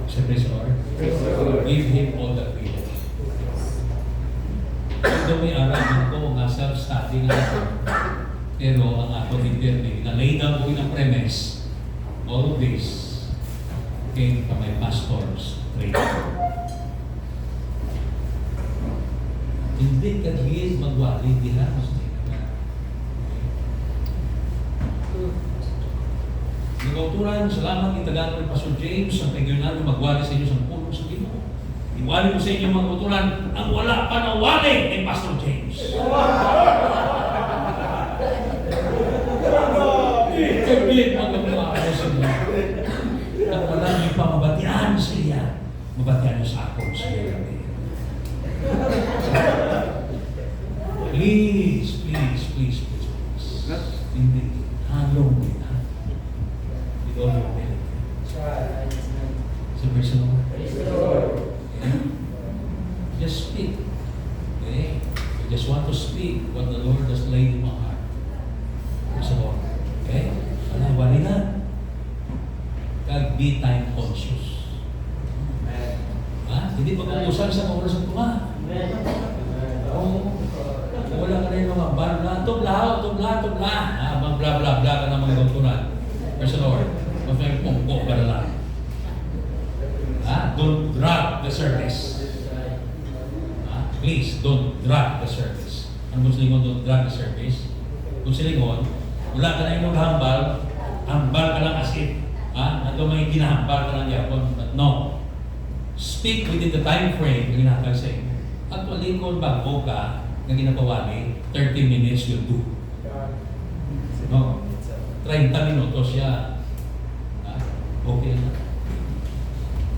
Say praise the Lord. Give him all the credit. Ito may araw ko nga self-study nga ako. Pero ang ako determine, na-lay down ko ng premise, all of this came from my pastor's training. Hindi ka din magwali diha. Nagauturan, salamat itagaan ng Pastor James ang regional magwali sa inyo sa pulong sa Ginoo. Iwali ko sa inyo mga uturan ang wala pa na wali ni Pastor James. Kabilit mga mga kasunod. At wala niyo pa mabatian siya. Mabatian niyo sa ako siya. Please, please, please, please, please. Hindi. Halong din ha. With all your ability. So, praise the Lord. Okay? Just speak. Okay? You just want to speak what the Lord has laid in my heart. Praise the Lord. Okay? Wala na. Be time conscious. Ha? Hindi pag-uusan sa mga oras ng tuma. Wala ka na yung mga tubla. Mag-bla-bla-bla ka na mga gauturan. Praise the Lord. Mas may pungko ka na lang. Don't drag the service. Please, don't drag the service. Ano kung silingon, don't drag the service? Kung silingon, wala ka na yung maghambal, hambal ka lang as if, nandun may ginahambal ka lang yapon. But no. Speak within the time frame na ginakal sa inyo. Actually, kung bago ka, na ginapawali, 30 minutes will do. No? 30 minutos siya. Okay na.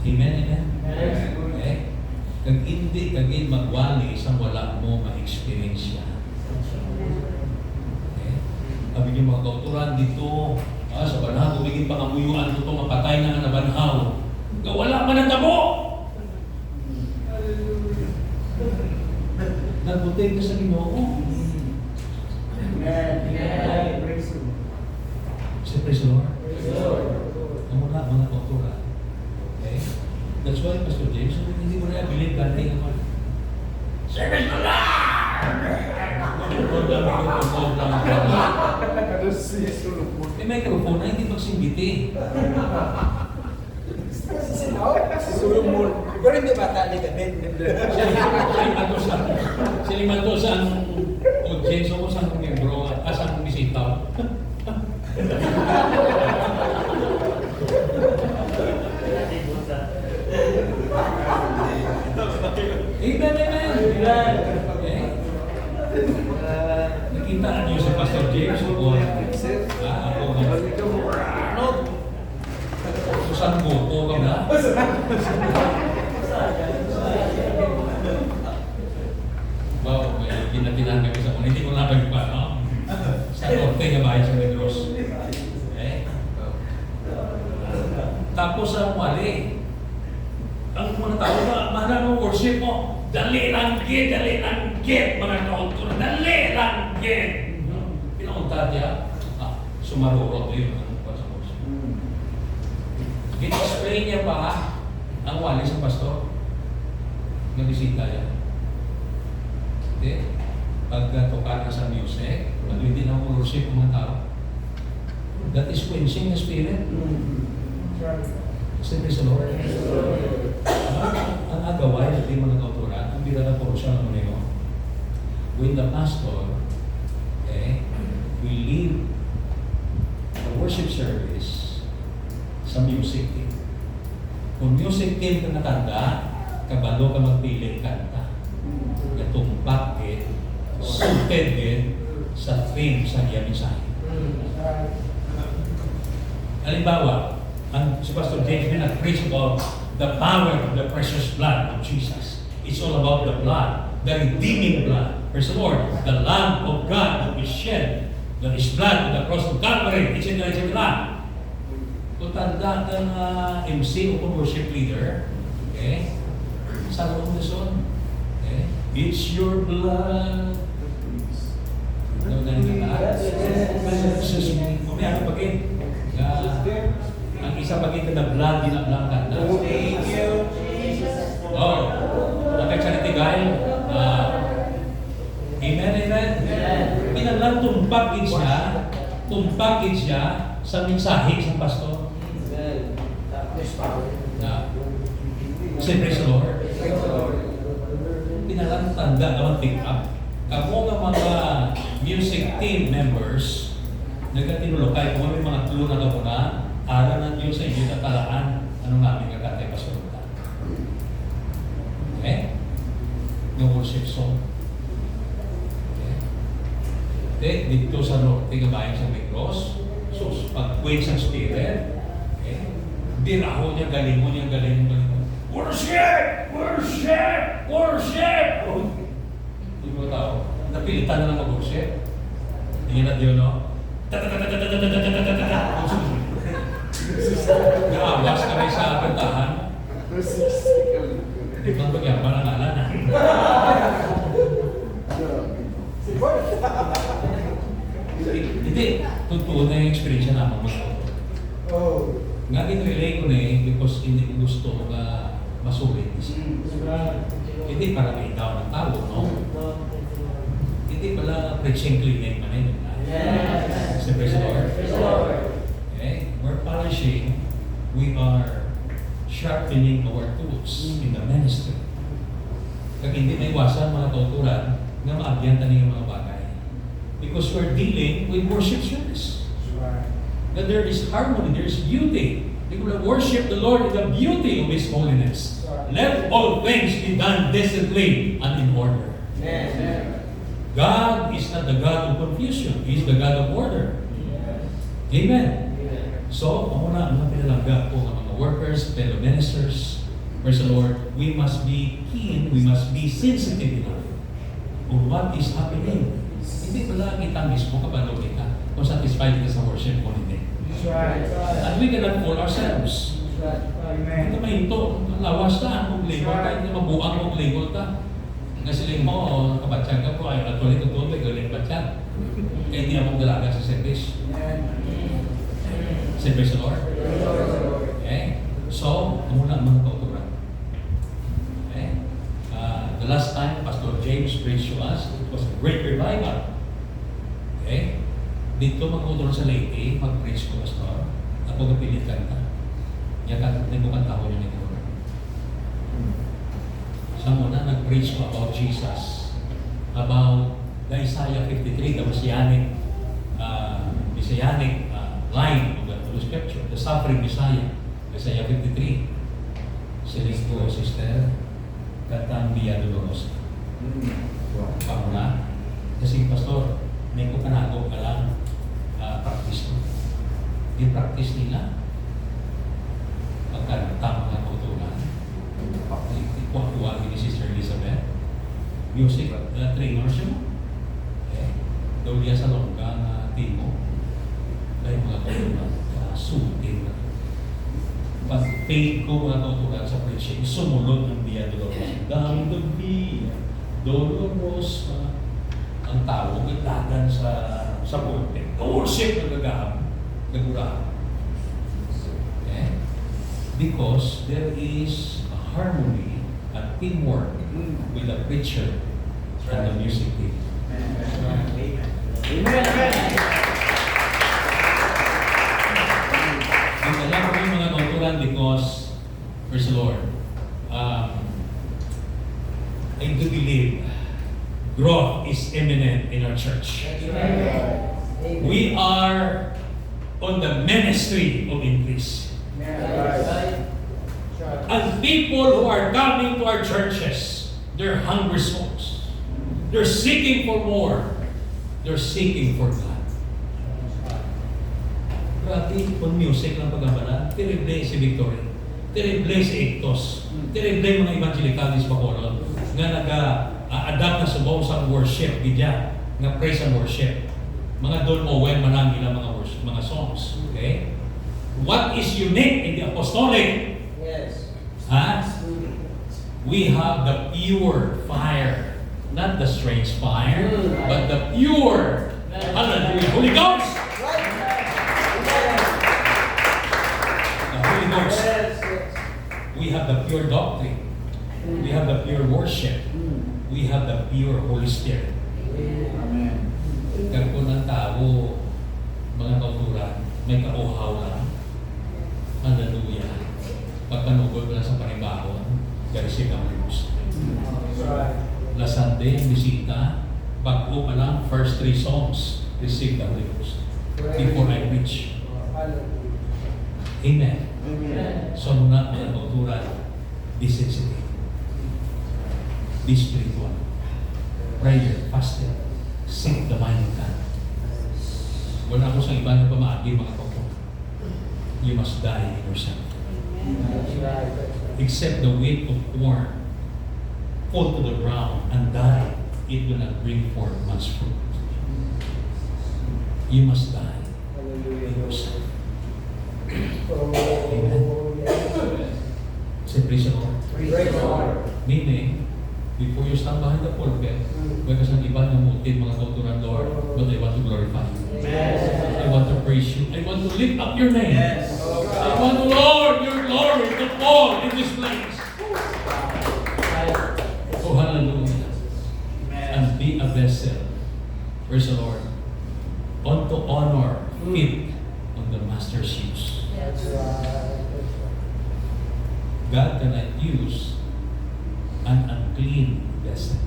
Amen, amen? Okay? Kag hindi kagin magwali isang wala mo ma-experience siya. Okay? Sabi niyo mga kauturan dito, sa banhaw, biging pangamuyuan ito mapatay na nga na banhaw. Wala man ang damo! Nagbutay ka sa Ginoo. Say praise the Lord. Ang mga kauturan. Okay? That's why, Pastor James, hindi mo na believe ganti naman. Service na lang! May microphone na hindi magsinggiti. Solomon. Pero hindi bata ni David. Silimantosa ang audience mo sa membro at asang bisita. Amen, amen. Okay. Nakita niyo si Pastor James o Susan Boko ka na? Wow, may ginatinan kami sa hindi ko napag pa, no? Sa norte nga bahay sa Negros. Okay? Tapos ang wali, ang mga tao na, mahal mo worship mo, dali lang git, mga kauntura, dali lang git. Pinaunta Galatia, sumarurot yun. Ano pa sa kurso? Explain niya pa ang wali sa pastor. Nabisita yan. Okay? Pag toka ka sa music, pag hindi na worship ang mga tao, that is quenching the spirit. Siyempre sa Lord. Ang agaway at di mga kauturan, ang binala po siya ng mga when the pastor will lead the worship service sa music team. Kung music team ka natanda, kabalo ka magpili kanta. Katumpak suited sa theme sa iyamisahe. Halimbawa, si Pastor James may nag-preach about the power of the precious blood of Jesus. It's all about the blood, the redeeming blood. Praise the Lord, the Lamb of God who is shed, that is blood to the cross of Calvary, etc. etc. Kung tanda ng MC o worship leader, sa loob na son, it's your blood. Ano ganun ka na? Mamaya ka pagin. Ang isa pagin ka na blood, di na blood ka na. Thank you, Jesus. Oh, nakay Charity Guy. Amen, amen. Pinalang tumpagin siya sa mensahe sa pastor. Say praise the Lord. Pinalang tanda naman pick up. Ako nga mga music team members, nagkatinulokay kung may mga clue na ako na aral ng Diyos sa inyo na talaan anong namin kakatay pasunod. Okay? No worship song. Dito sa norte, gabayan sa Migros. So, pag-quench ang spirit, diraho niya, galing mo. Worship! Worship! Worship! Hindi mo tao, napilitan na lang mag-worship. Tingin na Diyo, no? Naawas kami sa kantahan. Hindi ba nagyaman ang alam na? Hindi, totoo na yung experience namin mag-auto. Nga relay ko na because hindi ko gusto masulit. Hindi para may tao ng tao, no? Hindi pala preaching clinic man yun. Yes. Praise the Lord. Okay? We're polishing, we are sharpening our tools in the ministry. Kaya hindi may iwasan mga tuturan na maabyanta niyo mga bagay. Because we're dealing with worship service. That there is harmony, there is beauty. We will worship the Lord in the beauty of His holiness. Let all things be done decently and in order. God is not the God of confusion. He is the God of order. Amen. So, muna ang pinalangga po ng mga workers, fellow ministers, praise the Lord, we must be keen, we must be sensitive enough on what is happening. Hindi pala kita mismo kapag ka kung satisfied ka sa worship o hindi. And we cannot fool ourselves. Hindi may ito, lawas na kung label ka, hindi mabuang kung label ka. Kasi mo, kabatsyan ka po, ay natuloy ito doon, may galing batsyan. Kaya hindi akong dalaga sa service. Service the Lord. Okay? So, muna ang mga kauturan. Okay? The last time Pastor James preached to us, it was a great revival. Okay? Dito mag-uturan sa Leyte, mag-preach ko, Pastor. Ako kapilit kanta. Yan bukan tao niya nito. Sa muna, nag-preach ko about Jesus. About the Isaiah 53, the Messianic line of the scripture, the suffering Messiah, Isaiah 53. Siling ko, sister, katang Via Dolorosa. Pamuna. Kasi, Pastor, may ko kanago ka lang practice ko. I-practice nila. Pagkantang mga kautulan. Ikuha ni Sister Elizabeth. Music, trainer siya mo. Daw niya sa longga na timo. Dahil mga kautulan, sutin na. Pag-paid ko mga kautulan sa preaching, sumunod ng Via Dolorosa. Down the Via Dolorosa. Ang tawag, itagan sa sa pulpit. Worship ang nagagura. Okay? Because there is a harmony, a teamwork with the preacher and the music team. Amen. Dinala ko yung mga kauturan because, praise the Lord, I do believe growth is imminent in our church. We are on the ministry of increase. And people who are coming to our churches, they're hungry souls. They're seeking for more. They're seeking for God. Grabe, kung music lang pag-abala, tiniblay si Victoria, tiniblay si Ictos, tiniblay mga evangelicals Bacolod, nga nag-adapt na sa buong sa worship, gidya, nga praise and worship. Mga Don Owen, manang ilang mga worship, mga songs. Okay? What is unique in the apostolic? Yes. Huh? We have the pure fire. Not the strange fire, but the pure, hallelujah, Holy Ghost. The Holy Ghost. We have the pure doctrine. We have the pure worship. We have the pure Holy Spirit. Amen. Kaya po ng tao, mga kauturan, may kauhaw lang. Hallelujah. Pagkanugod mo lang sa panibahon, garisip ang Diyos. Last Sunday, ang bisita, bago pa lang, first 3 songs, receive the Holy Ghost. Before I preach. Amen. So muna, mga kauturan, be sensitive. Be spiritual. Prayer, fasting, seek the mind of God. Wala ko sa iba na pamaagi, mga kauturan. You must die in yourself. Except the weight of corn fall to the ground and die, it will not bring forth much fruit. You must die in yourself. Amen. Say praise the Lord. Meaning, before you stand behind the pulpit, may kasang iba na motive, mga kauturan, Lord, but I want to glorify you. I want to praise you. I want to lift up your name. I want, Lord, your glory to fall in this place. Oh, hallelujah. And be a vessel. Praise the Lord. On to honor, fit on the master's use. God cannot use an unclean vessel.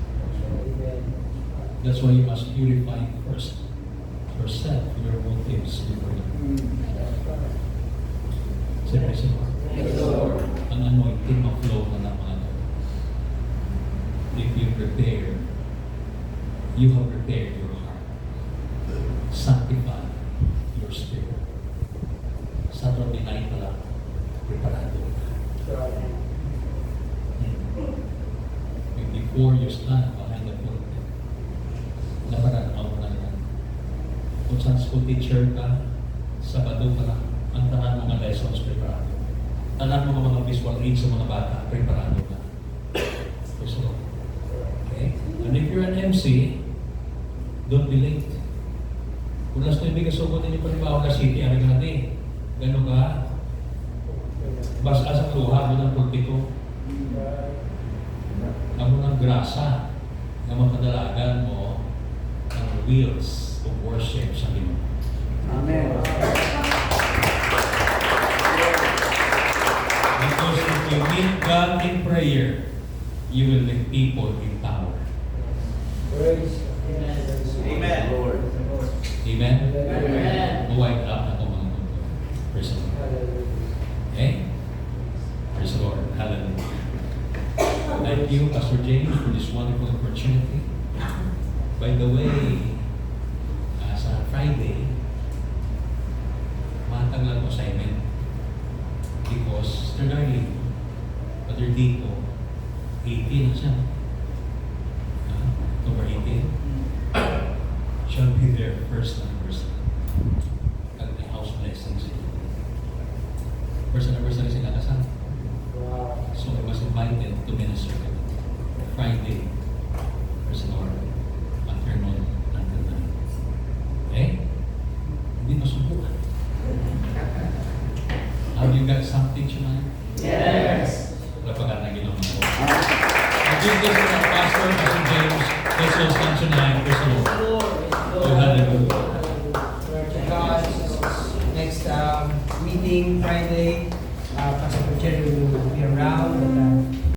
That's why you must purify first yourself, your motives before you. Say, praise the Lord. Ang anointing ma-flow na ng mga Lord. If you prepare, you have prepared your heart. Sanctify your spirit. Saturday night pa lang, preparado ka. Before you stand behind the pulpit, naparanaw mo na yan. Kung saan school teacher ka, Sabado pa lang, ang tanan mga lessons preparado. Tanan mga visual aids sa mga bata, preparado ka. So, okay? And if you're an MC, don't be late. Kung last time may kasugod din yung panibawa na city, ari ka natin. Gano'n ka? Basta sa luha mo ng pulpito. Amo ng grasa na mapadalagan mo ang wheels of worship sa Panginoon. Amen. Because if you meet God in prayer, you will meet people in power. Amen. Lord. Amen? Wind up na itong mga tungkol. Praise the Lord. Okay? Praise the Lord. Hallelujah. Thank you, Pastor James, for this wonderful opportunity. By the way, sa Friday, matanggal ko assignment because Mr. Darling, Brother Dito, 18 na siya. October 18. Shall be their first anniversary at the house blessings. First anniversary sila kasal. So I was invited to minister Friday, praise the Lord, afternoon until night. Okay? Have you got something tonight? Yes. Wala pa ka na ginawa ko. Nag-give this to our pastor, Pastor James. This will stand tonight. Praise the Lord. Oh, hallelujah. Lord to God. Next meeting Friday, Pastor Jerry will be around.